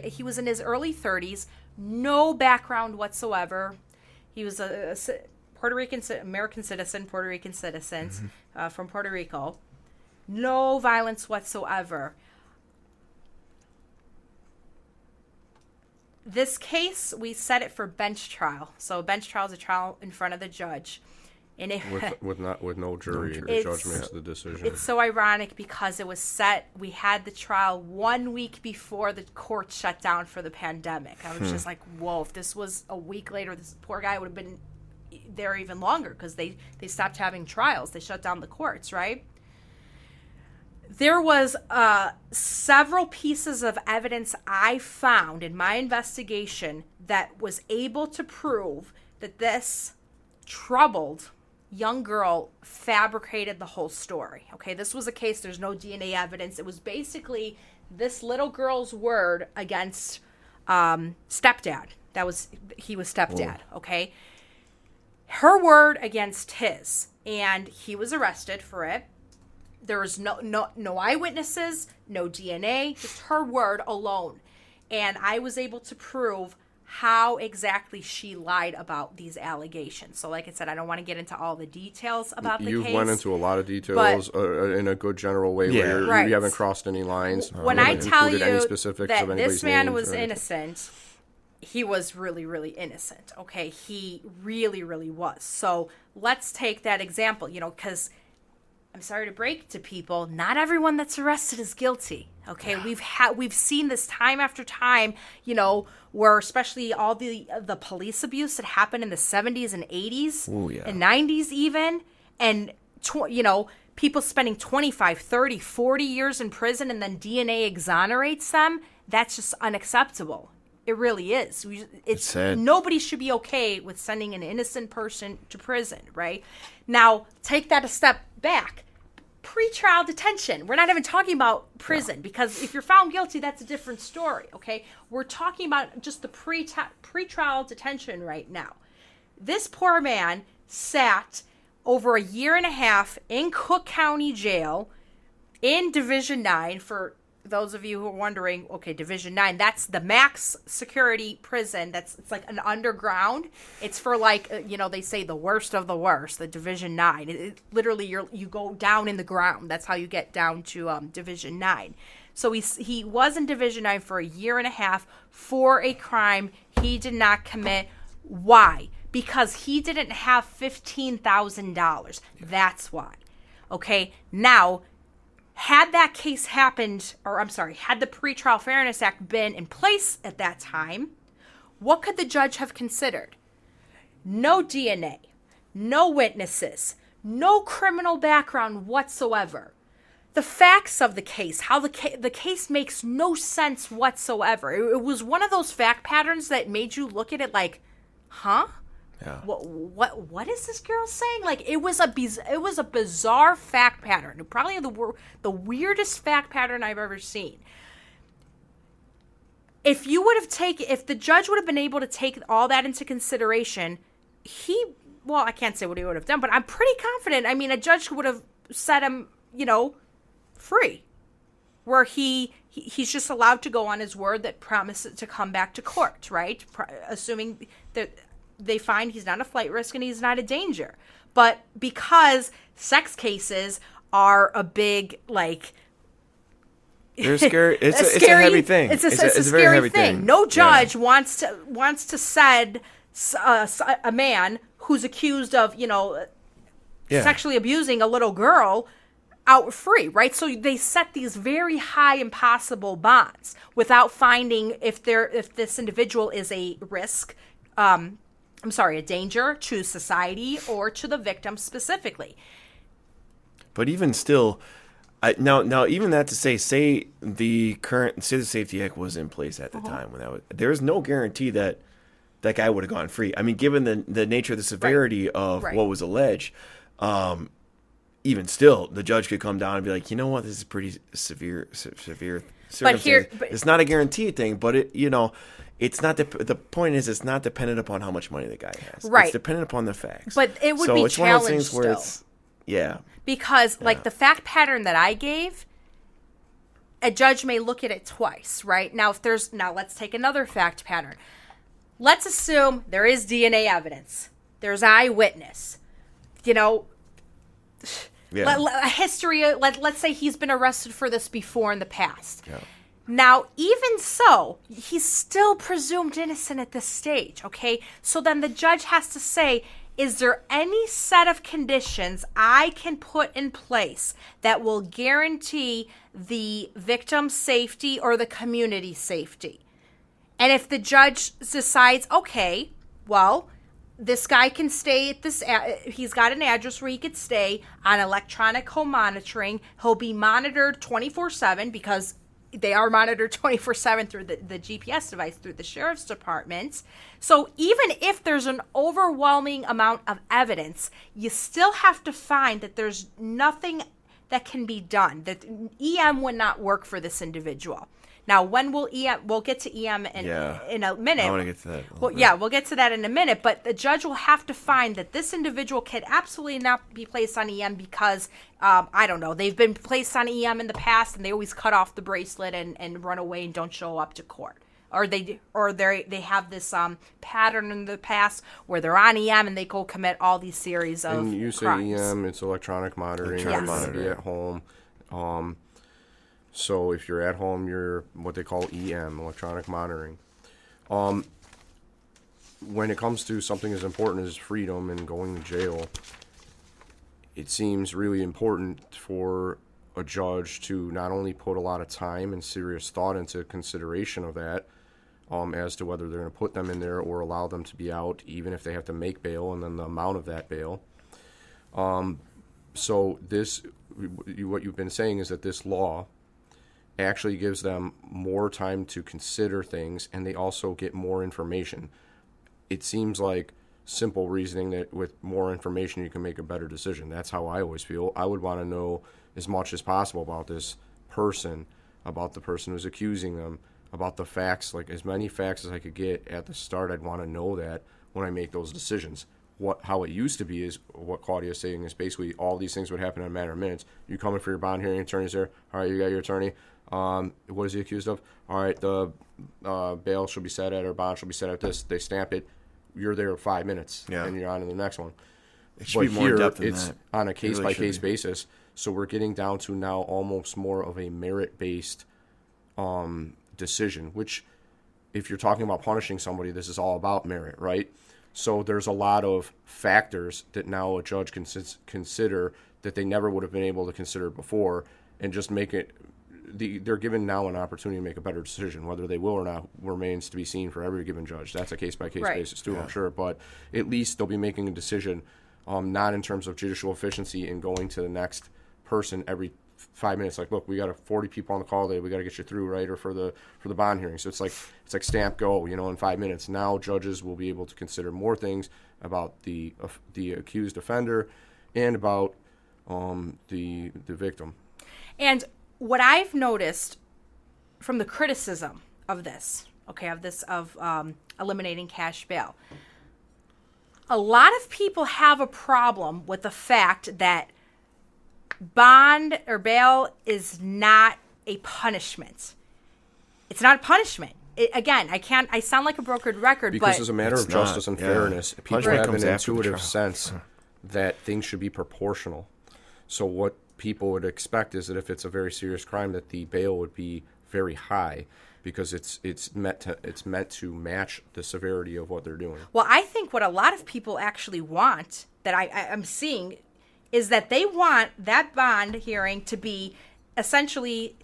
he was in his early 30s. No background whatsoever. He was a American citizen, Puerto Rican citizen, from Puerto Rico. No violence whatsoever. This case, we set it for bench trial. So a bench trial is a trial in front of the judge. And with no jury, the judge makes the decision. It's so ironic because it was set, we had the trial 1 week before the court shut down for the pandemic. I was just like, whoa, if this was a week later, this poor guy would have been there even longer, because they stopped having trials. They shut down the courts, right? There was several pieces of evidence I found in my investigation that was able to prove that this troubled young girl fabricated the whole story. Okay, this was a case, there's no DNA evidence. It was basically this little girl's word against stepdad. He was stepdad, okay? Her word against his, and he was arrested for it. There was no eyewitnesses, no DNA, just her word alone. And I was able to prove how exactly she lied about these allegations. So like I said, I don't want to get into all the details about the case. You've went into a lot of details in a good general way, where you haven't crossed any lines. When I tell you that this man was innocent, he was really, really innocent. Okay, he really, really was. So let's take that example, because I'm sorry to break it to people, not everyone that's arrested is guilty. Okay, we've seen this time after time, where especially all the police abuse that happened in the 70s and 80s and 90s even, and people spending 25, 30, 40 years in prison, and then DNA exonerates them. That's just unacceptable. It really is. It's sad. Nobody should be okay with sending an innocent person to prison, right? Now, take that a step back. Pre-trial detention. We're not even talking about prison, because if you're found guilty, that's a different story, okay? We're talking about just the pre-trial detention right now. This poor man sat over a year and a half in Cook County Jail in Division 9 for... Those of you who are wondering, okay, Division 9, that's the max security prison. It's like an underground. It's for they say the worst of the worst, the Division 9. Literally, you go down in the ground. That's how you get down to Division 9. So he was in Division 9 for a year and a half for a crime he did not commit. Why? Because he didn't have $15,000. That's why. Okay, now... Had that case happened, had the Pretrial Fairness Act been in place at that time, what could the judge have considered? No DNA, no witnesses, no criminal background whatsoever. The facts of the case, how the case makes no sense whatsoever. It was one of those fact patterns that made you look at it like, huh? Yeah. What is this girl saying? Like, it was a bizarre fact pattern. Probably the weirdest fact pattern I've ever seen. If the judge would have been able to take all that into consideration, I can't say what he would have done, but I'm pretty confident. I mean, a judge would have set him, free, where he's just allowed to go on his word that promises to come back to court, right? Assuming that they find he's not a flight risk and he's not a danger. But because sex cases are a big, they're scary. It's a heavy thing. It's a scary very heavy thing. No judge wants to send a man who's accused of, sexually abusing a little girl out free, right? So they set these very high impossible bonds without finding if this individual is a risk, a danger to society or to the victim specifically. But even still, now even that to say the Safety Act was in place at the time when there's no guarantee that that guy would have gone free. I mean, given the nature of the severity of what was alleged, even still, the judge could come down and be like, you know what, this is pretty severe circumstance. It's not a guaranteed thing, but it's not the point is it's not dependent upon how much money the guy has. Right. It's dependent upon the facts. But it would be it's one of those challenged things where still. Because like the fact pattern that I gave, a judge may look at it twice, right? Now let's take another fact pattern. Let's assume there is DNA evidence. There's eyewitness. A history. Let's say he's been arrested for this before in the past. Yeah. Now, even so, he's still presumed innocent at this stage, okay? So then the judge has to say, is there any set of conditions I can put in place that will guarantee the victim's safety or the community safety? And if the judge decides, okay, well, this guy can stay at this, he's got an address where he could stay on electronic home monitoring. He'll be monitored 24/7 because they are monitored 24/7 through the GPS device through the sheriff's department. So even if there's an overwhelming amount of evidence, you still have to find that there's nothing that can be done, that EM would not work for this individual. Now, when will we'll get to EM in a minute. I want to get to that. We'll get to that in a minute. But the judge will have to find that this individual can absolutely not be placed on EM because, they've been placed on EM in the past and they always cut off the bracelet and run away and don't show up to court. Or they have this pattern in the past where they're on EM and they go commit all these series of crimes. And you say EM, it's electronic monitoring. Be at home. So if you're at home, you're what they call EM, electronic monitoring. When it comes to something as important as freedom and going to jail, it seems really important for a judge to not only put a lot of time and serious thought into consideration of that, as to whether they're going to put them in there or allow them to be out, even if they have to make bail, and then the amount of that bail. So what you've been saying is that this law actually gives them more time to consider things, and they also get more information. It seems like simple reasoning that with more information you can make a better decision. That's how I always feel. I would want to know as much as possible about this person, about the person who's accusing them, about the facts, like as many facts as I could get at the start. I'd want to know that when I make those decisions. How it used to be is what Claudia is saying is basically all these things would happen in a matter of minutes. You coming for your bond hearing, attorney's there. All right, you got your attorney. What is he accused of? All right, the bail should be set at, or bond should be set at this. They stamp it. You're there 5 minutes, and you're on to the next one. It should be more in depth than it's that. On a case-by-case basis. So we're getting down to now almost more of a merit-based decision, which if you're talking about punishing somebody, this is all about merit, right? So there's a lot of factors that now a judge can consider that they never would have been able to consider before, and just make it. They're given now an opportunity to make a better decision. Whether they will or not remains to be seen for every given judge. That's a case-by-case basis too, I'm sure. But at least they'll be making a decision, not in terms of judicial efficiency and going to the next person every 5 minutes. Like, look, we got 40 people on the call today. We got to get you through, right? Or for the bond hearing. So it's like stamp go, in 5 minutes. Now judges will be able to consider more things about the accused offender and about the victim. And what I've noticed from the criticism of this, of eliminating cash bail, a lot of people have a problem with the fact that bond or bail is not a punishment. It's not a punishment. I sound like a brokered record, because but as a matter of justice and fairness, people have an intuitive sense that things should be proportional. So what people would expect is that if it's a very serious crime, that the bail would be very high, because it's meant to match the severity of what they're doing. Well, I think what a lot of people actually want, that I'm seeing, is that they want that bond hearing to be essentially,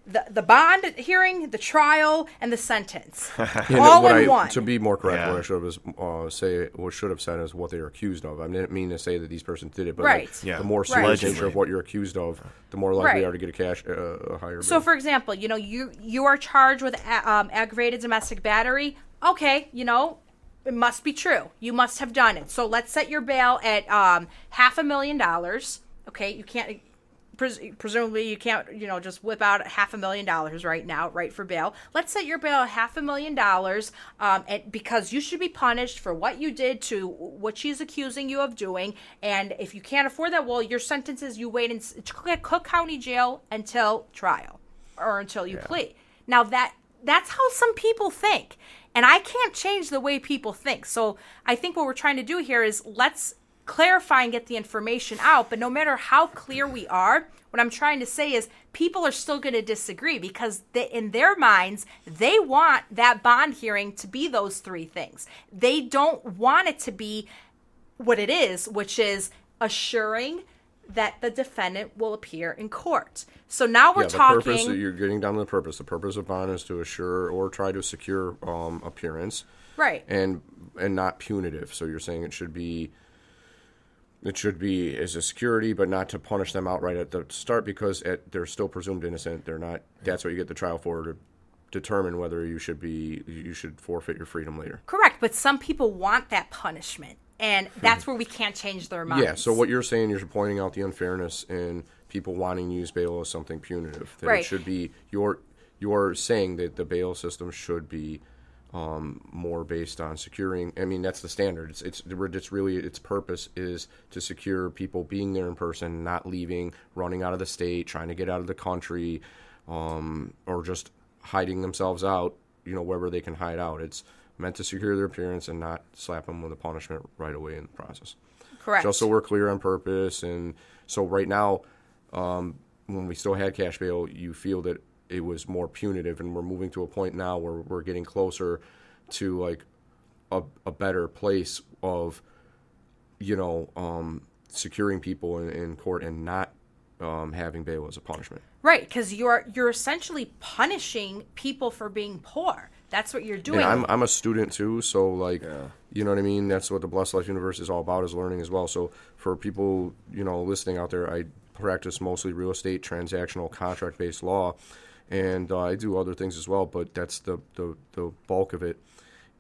the bond hearing, the trial, and the sentence, all in one. To be more correct, what I should have said is what they are accused of. I didn't mean to say that these persons did it, but the more serious nature of what you're accused of, the more likely you are to get a higher. So, for example, you are charged with aggravated domestic battery. Okay, it must be true. You must have done it. So let's set your bail at $500,000. Okay, you can't. Presumably you can't, just whip out $500,000 right now, right, for bail. Let's set your bail at $500,000, because you should be punished for what you did to what she's accusing you of doing. And if you can't afford that, well, your sentence is you wait in Cook County Jail until trial or until you plea. Now that's how some people think, and I can't change the way people think. So I think what we're trying to do here is let's clarify and get the information out, but no matter how clear we are, what I'm trying to say is people are still going to disagree because in their minds, they want that bond hearing to be those three things. They don't want it to be what it is, which is assuring that the defendant will appear in court. So now we're talking... Purpose, you're getting down to the purpose. The purpose of bond is to assure or try to secure appearance. Right. And not punitive. So you're saying it should be as a security, but not to punish them outright at the start because they're still presumed innocent. They're not. That's what you get the trial for, to determine whether you should forfeit your freedom later. Correct, but some people want that punishment, and that's where we can't change their minds. Yeah. So what you're saying, you're pointing out the unfairness in people wanting to use bail as something punitive. That right. It should be you're saying that the bail system should be more based on securing. I mean, that's the standard. It's really its purpose is to secure people being there in person, not leaving, running out of the state, trying to get out of the country, or just hiding themselves out, wherever they can hide out. It's meant to secure their appearance and not slap them with a punishment right away in the process. Correct. Just so we're clear on purpose. And so right now, when we still had cash bail, you feel that it was more punitive, and we're moving to a point now where we're getting closer to like a better place of securing people in court and not having bail as a punishment. Right, because you're essentially punishing people for being poor. That's what you're doing. And I'm a student too, so you know what I mean? That's what the Blessed Life University is all about, is learning as well. So for people listening out there, I practice mostly real estate, transactional, contract-based law. And I do other things as well, but that's the bulk of it.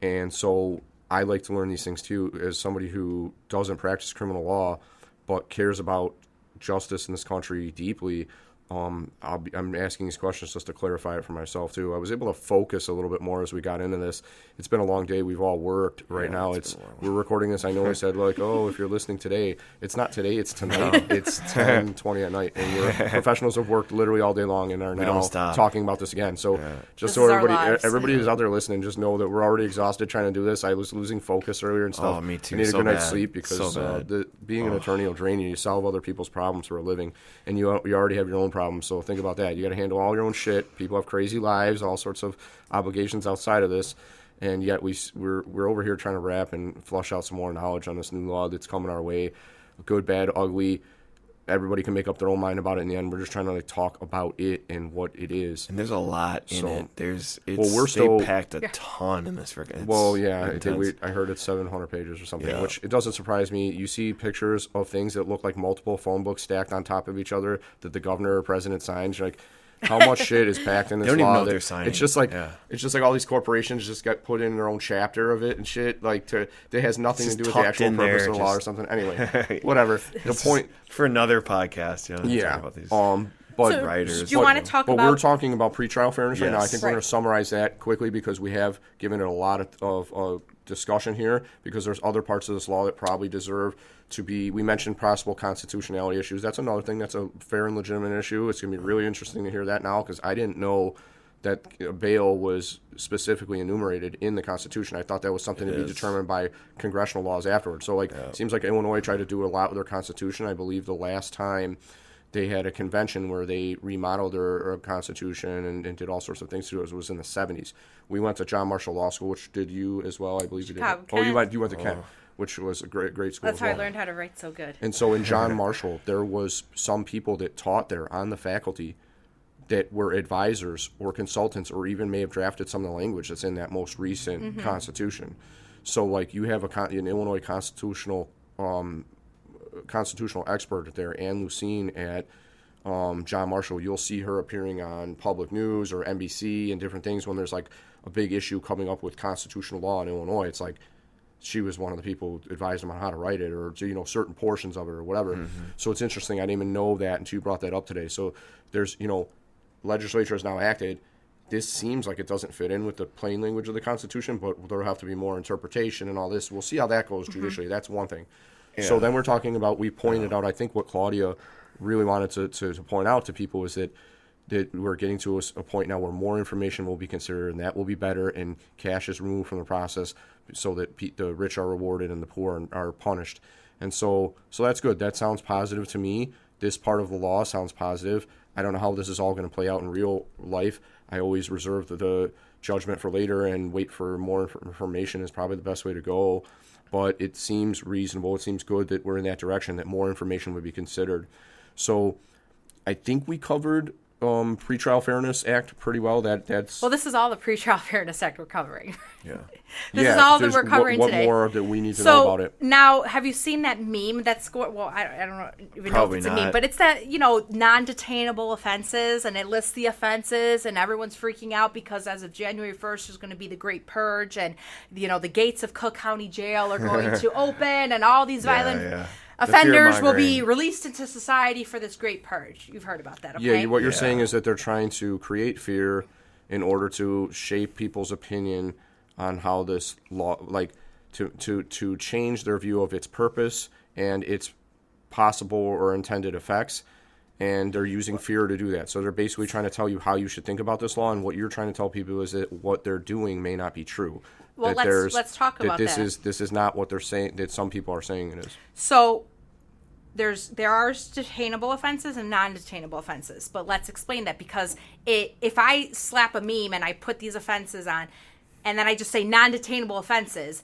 And so I like to learn these things too, as somebody who doesn't practice criminal law but cares about justice in this country deeply. I'm asking these questions just to clarify it for myself too. I was able to focus a little bit more as we got into this. It's been a long day. We've all worked. Right now we're recording this. I know I said if you're listening today, it's not today, it's tonight. It's 10:20 at night, and we're professionals have worked literally all day long and are now talking about this again. So just so everybody who's out there listening, just know that we're already exhausted trying to do this. I was losing focus earlier and stuff. Oh, me too. I need a good night's sleep because being an attorney will drain you. You solve other people's problems for a living, and you already have your own problems. So think about that. You got to handle all your own shit. People have crazy lives, all sorts of obligations outside of this, and yet we're over here trying to wrap and flush out some more knowledge on this new law that's coming our way. Good, bad, ugly. Everybody can make up their own mind about it in the end. We're just trying to talk about it and what it is. And there's a lot in it. They packed a ton in this. I heard it's 700 pages or something, which it doesn't surprise me. You see pictures of things that look like multiple phone books stacked on top of each other that the governor or president signs. You're like, how much shit is packed in this law? They don't even know what they're signing. It's just like all these corporations just got put in their own chapter of it and shit. That has nothing to do with the actual purpose of the law or something. Anyway, whatever. The point for another podcast. Talk about these. But writers. Do you want to talk about? But we're talking about pretrial fairness right now. I think we're Right. going to summarize that quickly because we have given it a lot of discussion here, because there's other parts of this law that probably deserve to be. We mentioned possible constitutionality issues. That's another thing that's a fair and legitimate issue. It's going to be really interesting to hear that now, because I didn't know that bail was specifically enumerated in the Constitution. I thought that was something to be determined by congressional laws afterwards. So it seems like Illinois tried to do a lot with their Constitution. I believe the last time they had a convention where they remodeled their Constitution and did all sorts of things to it. It was in the 70s. We went to John Marshall Law School, which did you as well, I believe you did. Chicago, Oh, you went to Kent. which was a great school. That's how I learned how to write so good. And so in John Marshall, there was some people that taught there on the faculty that were advisors or consultants or even may have drafted some of the language that's in that most recent Constitution. So, like, you have an Illinois constitutional expert there, Ann Lucene at John Marshall. You'll see her appearing on public news or NBC and different things when there's, like, a big issue coming up with constitutional law in Illinois. It's like she was one of the people who advised them on how to write it or, certain portions of it or whatever. So it's interesting. I didn't even know that until you brought that up today. So there's, legislature has now acted. This seems like it doesn't fit in with the plain language of the Constitution, but there'll have to be more interpretation and all this. We'll see how that goes judicially. That's one thing. Yeah. So then we're talking about, we pointed out, I think what Claudia really wanted to point out to people is that we're getting to a point now where more information will be considered, and that will be better, and cash is removed from the process so that the rich are rewarded and the poor are punished. And so that's good. That sounds positive to me. This part of the law sounds positive. I don't know how this is all going to play out in real life. I always reserve the judgment for later and wait for more information is probably the best way to go. But it seems reasonable. It seems good that we're in that direction, that more information would be considered. So I think we covered Pretrial Fairness Act pretty well. That's Well, this is all the Pretrial Fairness Act we're covering. Yeah. This is all that we're covering what today. What more do we need to know about it? Now, have you seen that meme that's going, well, I don't even know if it's a meme, but it's that, non-detainable offenses, and it lists the offenses, and everyone's freaking out because as of January 1st, there's going to be the Great Purge, and, the gates of Cook County Jail are going to open, and all these violent offenders will be released into society for this Great Purge. You've heard about that, okay? Yeah, what you're saying is that they're trying to create fear in order to shape people's opinion on how this law, like, to change their view of its purpose and its possible or intended effects, and they're using fear to do that. So they're basically trying to tell you how you should think about this law, and what you're trying to tell people is that what they're doing may not be true. Well, let's talk about that. This is not what they're saying, that some people are saying it is. So there are detainable offenses and non-detainable offenses, but let's explain that, because if I slap a meme and I put these offenses on, and then I just say non-detainable offenses,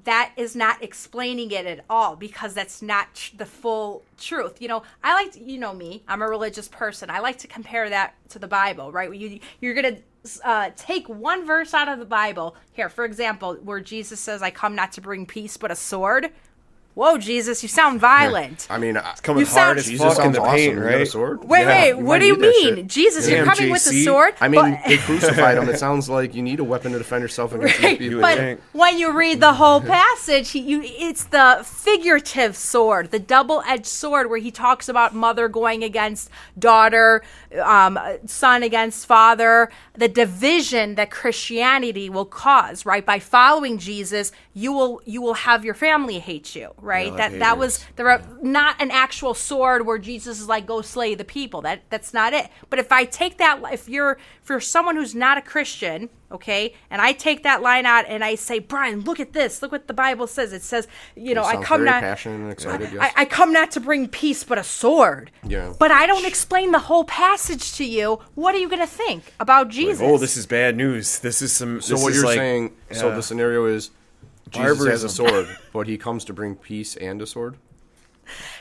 that is not explaining it at all, because that's not the full truth. I like to, me, I'm a religious person. I like to compare that to the Bible, right? You're going to take one verse out of the Bible. Here, for example, where Jesus says, I come not to bring peace, but a sword. Whoa, Jesus, you sound violent. I mean, it's coming hard as fuck in the paint, awesome. right? Sword? Wait, what do you mean? Jesus, you're coming with a sword? I mean, they crucified him. It sounds like you need a weapon to defend yourself against these people. But when you read the whole passage, it's the figurative sword, the double-edged sword, where he talks about mother going against daughter, son against father, the division that Christianity will cause, right? By following Jesus, you will have your family hate you. Right, that was not an actual sword where Jesus is like, go slay the people. That's not it. But if I take that, if you're someone who's not a Christian, okay, and I take that line out and I say, Brian, look at this. Look what the Bible says. It says, I come not passionate and excited. Yes. I come not to bring peace, but a sword. Yeah. But I don't explain the whole passage to you. What are you going to think about Jesus? Like, this is bad news. This is some. So what you're saying? Yeah. So the scenario is, Jesus has a sword, but he comes to bring peace and a sword?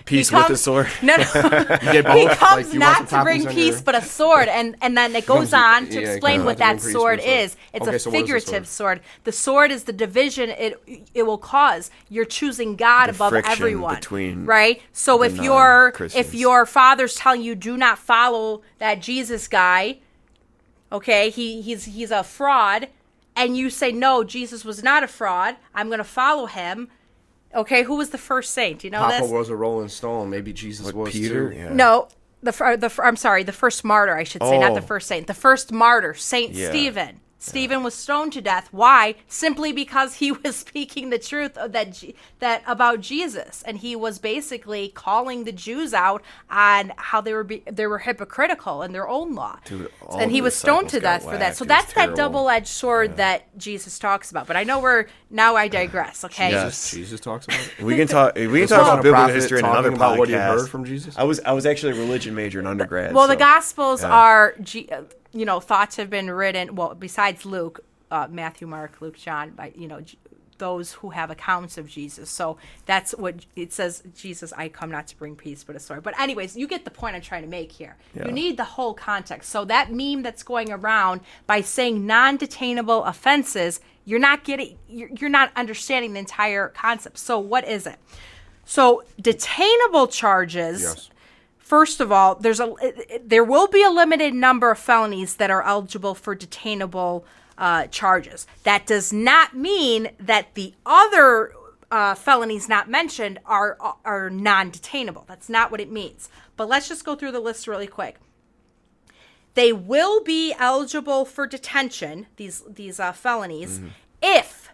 Peace with a sword? No. He comes not to bring peace, but a sword. And then it goes on to explain what that sword is. It's a figurative sword. The sword is the division it will cause. You're choosing God above everyone. Right? So if your father's telling you, do not follow that Jesus guy, okay, he's a fraud, and you say, no, Jesus was not a fraud, I'm going to follow him. Okay, who was the first saint? Do you know Papa this? was a Rolling Stone. Maybe Jesus was Peter? too. Yeah. No, I'm sorry, the first martyr, I should say, not the first saint. The first martyr, Saint Stephen. Stephen was stoned to death. Why? Simply because he was speaking the truth of that about Jesus, and he was basically calling the Jews out on how they were hypocritical in their own law. Dude, and he was stoned to death for that. So that's that double-edged sword that Jesus talks about. But I know I digress. Okay. Yes. Jesus talks about it. We can talk about biblical history in another podcast. What he heard from Jesus. I was actually a religion major in undergrad. Well, the Gospels are. Thoughts have been written, well, besides Luke, Matthew, Mark, Luke, John, by, those who have accounts of Jesus. So that's what it says. Jesus, I come not to bring peace, but a sword. But anyways, you get the point I'm trying to make here. Yeah. You need the whole context. So that meme that's going around by saying non-detainable offenses, you're not understanding the entire concept. So what is it? So detainable charges. Yes. First of all, there will be a limited number of felonies that are eligible for detainable charges. That does not mean that the other felonies not mentioned are non-detainable. That's not what it means. But let's just go through the list really quick. They will be eligible for detention, these felonies, if,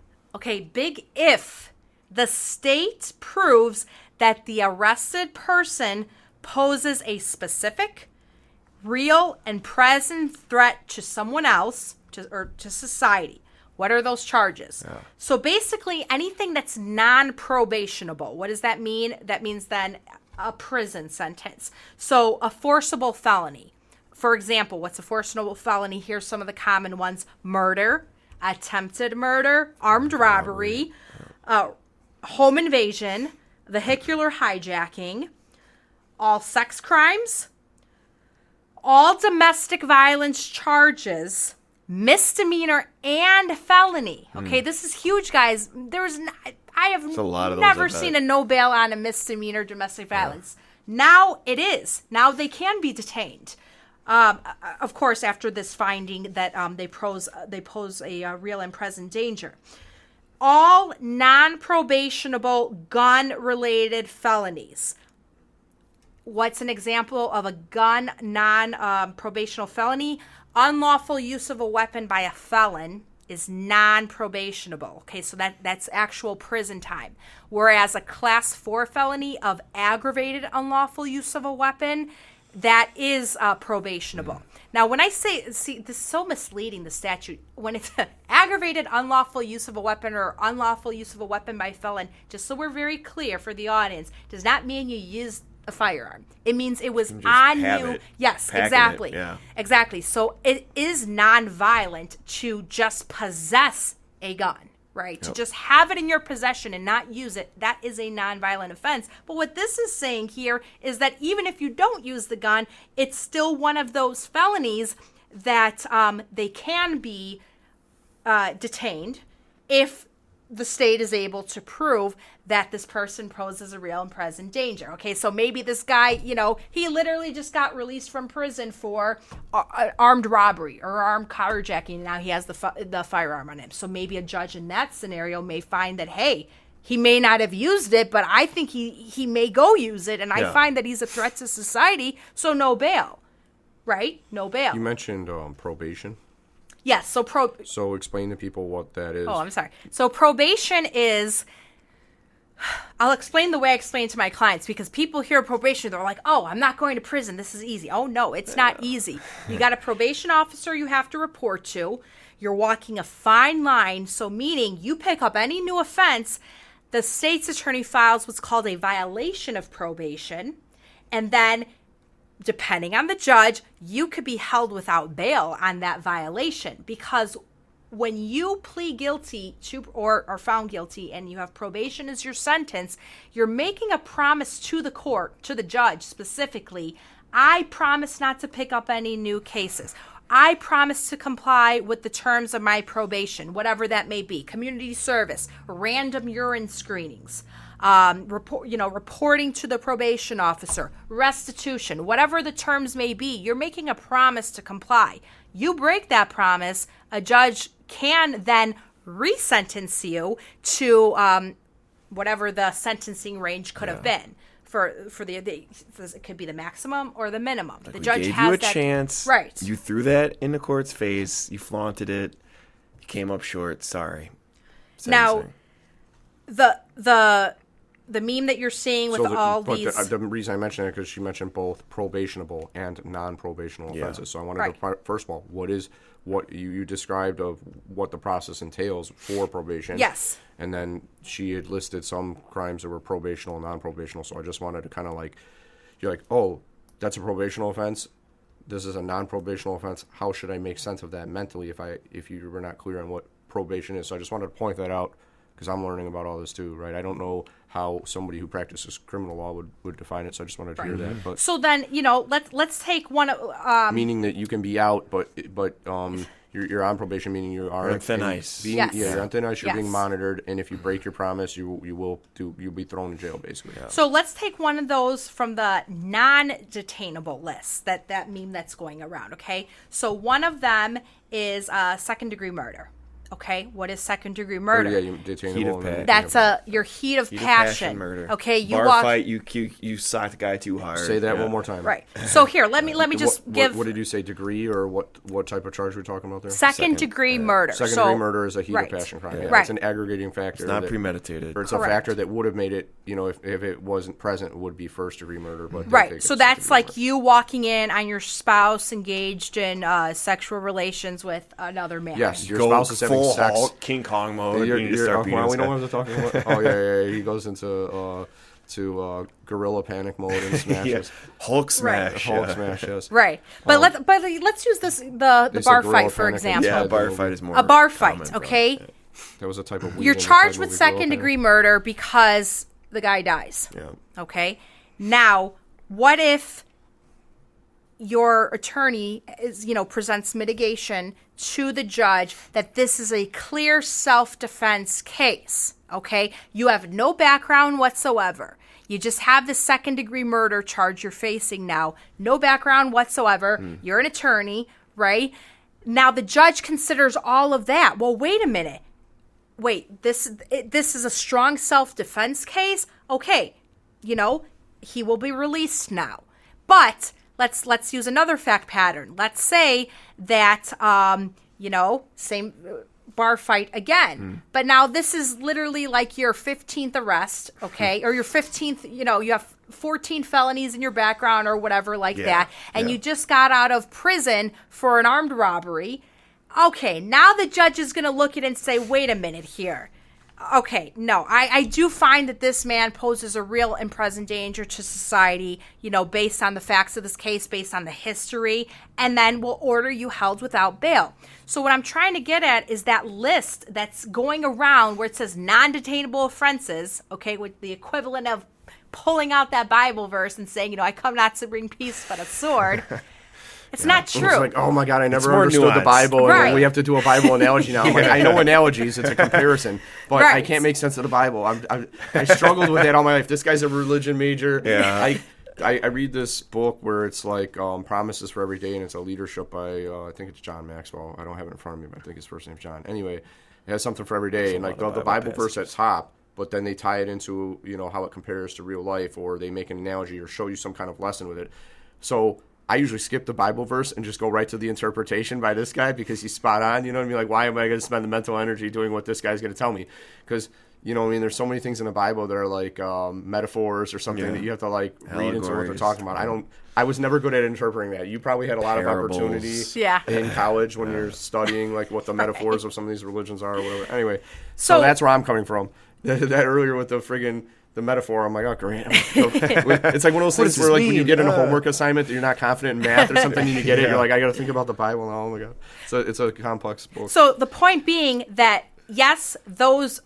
big if, the state proves that the arrested person poses a specific, real, and present threat to someone else or to society. What are those charges? Yeah. So basically anything that's non-probationable. What does that mean? That means then a prison sentence. So a forcible felony. For example, what's a forcible felony? Here's some of the common ones. Murder, attempted murder, armed robbery, home invasion, vehicular hijacking, all sex crimes, all domestic violence charges, misdemeanor, and felony. Okay, this is huge, guys. I have never seen a no bail on a misdemeanor domestic violence. Now it is. Now they can be detained. Of course, after this finding that they pose a real and present danger. All non-probationable gun-related felonies. What's an example of a gun non-probational felony? Unlawful use of a weapon by a felon is non-probationable. Okay, so that's actual prison time. Whereas a class 4 felony of aggravated unlawful use of a weapon, that is probationable. Now, when I say, this is so misleading, the statute. When it's aggravated unlawful use of a weapon or unlawful use of a weapon by a felon, just so we're very clear for the audience, does not mean you use a firearm. It means it was on you. Yes, exactly. Exactly. So it is non-violent to just possess a gun, right? Yep. To just have it in your possession and not use it, that is a non-violent offense. But what this is saying here is that even if you don't use the gun, it's still one of those felonies that they can be detained if the state is able to prove that this person poses a real and present danger. Okay, so maybe this guy, he literally just got released from prison for armed robbery or armed carjacking. And now he has the firearm on him. So maybe a judge in that scenario may find that, hey, he may not have used it, but I think he may go use it. And I find that he's a threat to society, so no bail, right? No bail. You mentioned probation. Yes, so explain to people what that is. Oh, I'm sorry. So probation is, I'll explain the way I explain it to my clients, because people hear probation, they're like, oh, I'm not going to prison, this is easy. Oh, no, it's not easy. You got a probation officer you have to report to. You're walking a fine line, so meaning you pick up any new offense, the state's attorney files what's called a violation of probation, and then depending on the judge, you could be held without bail on that violation, because when you plead guilty to or are found guilty and you have probation as your sentence, you're making a promise to the court, to the judge specifically. I promise not to pick up any new cases. I promise to comply with the terms of my probation, whatever that may be. Community service, random urine screenings, reporting to the probation officer, restitution, whatever the terms may be. You're making a promise to comply. You break that promise, a judge can then resentence you to whatever the sentencing range could have been. For it could be the maximum or the minimum. Like the judge gave has you a that, chance. Right. You threw that in the court's face. You flaunted it. You came up short. Sorry. Now, the meme that you're seeing with these. The reason I mentioned it because she mentioned both probationable and non-probational offenses. So I wanted to first of all, what you described of what the process entails for probation. Yes. And then she had listed some crimes that were probational and non-probational. So I just wanted to kind of you're like, oh, that's a probational offense. This is a non-probational offense. How should I make sense of that mentally if you were not clear on what probation is? So I just wanted to point that out because I'm learning about all this too, right? I don't know how somebody who practices criminal law would define it, so I just wanted to hear that. But So then, let's take one. meaning that you can be out, but you're on probation, meaning you are on thin ice. Yes. Yeah, you're on thin ice. You're being Yes. monitored, and if you break your promise, you'll be thrown in jail, basically. Yeah. So let's take one of those from the non-detainable list, that meme that's going around, okay? So one of them is second-degree murder, okay? What is second-degree murder? Yeah, you detainable. Heat of passion. That's your heat of passion. Murder. Okay, you bar walk fight. You socked the guy too hard. Say that Yeah. one more time. right. So here, let me just give What did you say? Degree or what type of charge we're talking about there? second-degree murder. Second-degree So- murder is a heat right. of passion crime. Yeah. Right. It's an aggregating factor. It's not that- premeditated. Or it's Correct. a factor that would have made it, if it wasn't present, it would be first-degree murder. But they Right. take So it that's second-degree like you walking in on your spouse engaged in sexual relations with another man. murder. Yes, your Go spouse is having full sex. Hulk, King Kong mode. You're, you need to you're, start well, beating we this know guy. what I'm talking about. Oh yeah. He goes into gorilla panic mode and smashes. Hulk smash. Hulk yeah. smash. Yes. Right. But let's use the They bar said gorilla fight for panic. example. Yeah, Yeah, bar the- fight is more A bar common, fight, bro. okay? That was a type of weed. You're in the charged type with of gorilla second degree panic. murder because the guy dies. Yeah. Okay? Now, what if your attorney presents mitigation to the judge that this is a clear self-defense case, okay? You have no background whatsoever. You just have the second degree murder charge you're facing now. No background whatsoever. You're an attorney, right? Now the judge considers all of that. Well, wait a minute. Wait, this is a strong self-defense case? Okay, he will be released now. But let's use another fact pattern. Let's say that same bar fight again. But now this is literally like your 15th arrest, okay? Or your 15th, you have 14 felonies in your background or whatever like that. And you just got out of prison for an armed robbery. Okay, now the judge is going to look at it and say, wait a minute here. Okay, no, I do find that this man poses a real and present danger to society, based on the facts of this case, based on the history, and then will order you held without bail. So what I'm trying to get at is that list that's going around where it says non-detainable offenses, okay, with the equivalent of pulling out that Bible verse and saying, I come not to bring peace but a sword. It's not true. It's like, oh my God, I never more understood the nuanced. Bible, and Right. we have to do a Bible analogy now. I'm like, I know analogies, it's a comparison, but I Right. can't make sense of the Bible. I struggled with that all my life. This guy's a religion major. Yeah. I read this book where it's like Promises for Every Day, and it's a leadership by, I think it's John Maxwell. I don't have it in front of me, but I think his first name's John. Anyway, it has something for every day, and like the Bible verse at top, but then they tie it into, how it compares to real life, or they make an analogy or show you some kind of lesson with it. So I usually skip the Bible verse and just go right to the interpretation by this guy because he's spot on. You know what I mean? Like, why am I going to spend the mental energy doing what this guy's going to tell me? Because, there's so many things in the Bible that are like metaphors or something that you have to like read into what they're talking about. I was never good at interpreting that. You probably had a lot Parables. of opportunity Yeah. in college when you're studying like what the metaphors of some of these religions are or whatever. Anyway, so that's where I'm coming from. That earlier with the metaphor, I'm like, oh, great. It's like one of those things where, like, when you get in a homework assignment that you're not confident in math or something, and you get it, you're like, I got to think about the Bible now. Oh, my God. So it's a complex book. So the point being that, yes, those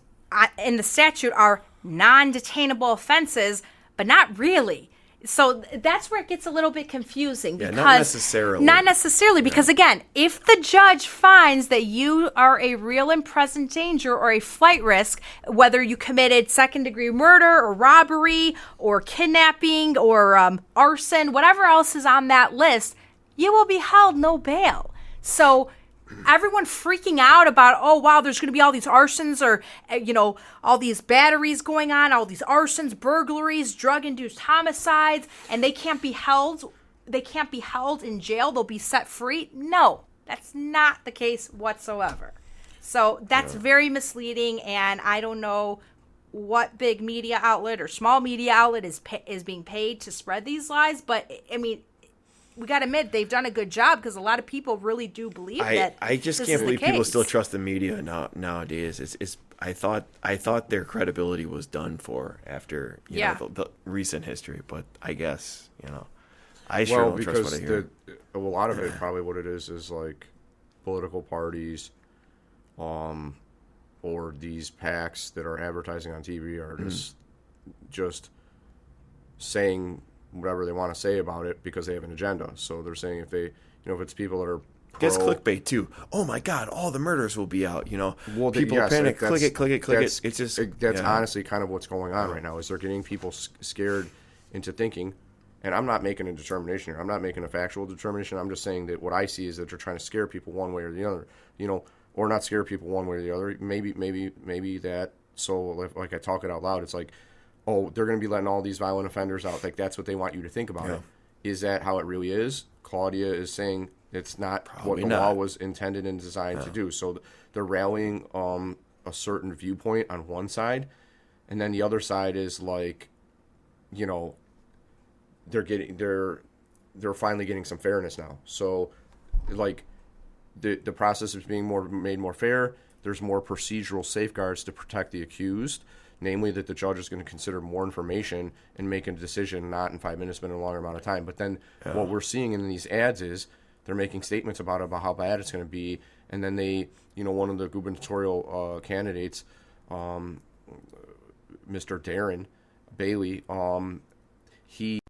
in the statute are non-detainable offenses, but not really. So that's where it gets a little bit confusing. Yeah, Because not necessarily. Not necessarily, because again, if the judge finds that you are a real and present danger or a flight risk, whether you committed second-degree murder or robbery or kidnapping or arson, whatever else is on that list, you will be held no bail. So everyone freaking out about, oh, wow, there's going to be all these arsons or, all these batteries going on, all these arsons, burglaries, drug-induced homicides, and they can't be held. They can't be held in jail. They'll be set free. No, that's not the case whatsoever. So that's very misleading, and I don't know what big media outlet or small media outlet is being paid to spread these lies, but, I mean, we got to admit they've done a good job because a lot of people really do believe that. I just this can't is the believe people case. still trust the media nowadays. It's I thought their credibility was done for after the recent history, but I guess I sure don't trust what I hear. A lot of it, probably what it is like political parties, or these PACs that are advertising on TV are just saying whatever they want to say about it because they have an agenda. So they're saying if they, if it's people that are It's clickbait too. Oh my God, all the murders will be out. Well, people yes, panic. that's- Click it. that's- It's just that's honestly kind of what's going on right now. Is they're getting people scared into thinking. And I'm not making a determination here. I'm not making a factual determination. I'm just saying that what I see is that they're trying to scare people one way or the other. Or not scare people one way or the other. Maybe that. So like I talk it out loud. It's like, oh, they're going to be letting all these violent offenders out. Like that's what they want you to think about it. Is that how it really is? Claudia is saying it's not what the law was intended and designed to do. So they're rallying a certain viewpoint on one side, and then the other side is like, they're finally getting some fairness now. So like the process is being made more fair. There's more procedural safeguards to protect the accused, namely that the judge is going to consider more information and make a decision not in 5 minutes but in a longer amount of time. But then what we're seeing in these ads is they're making statements about how bad it's going to be, and then they, one of the gubernatorial candidates, Mr. Darren Bailey, he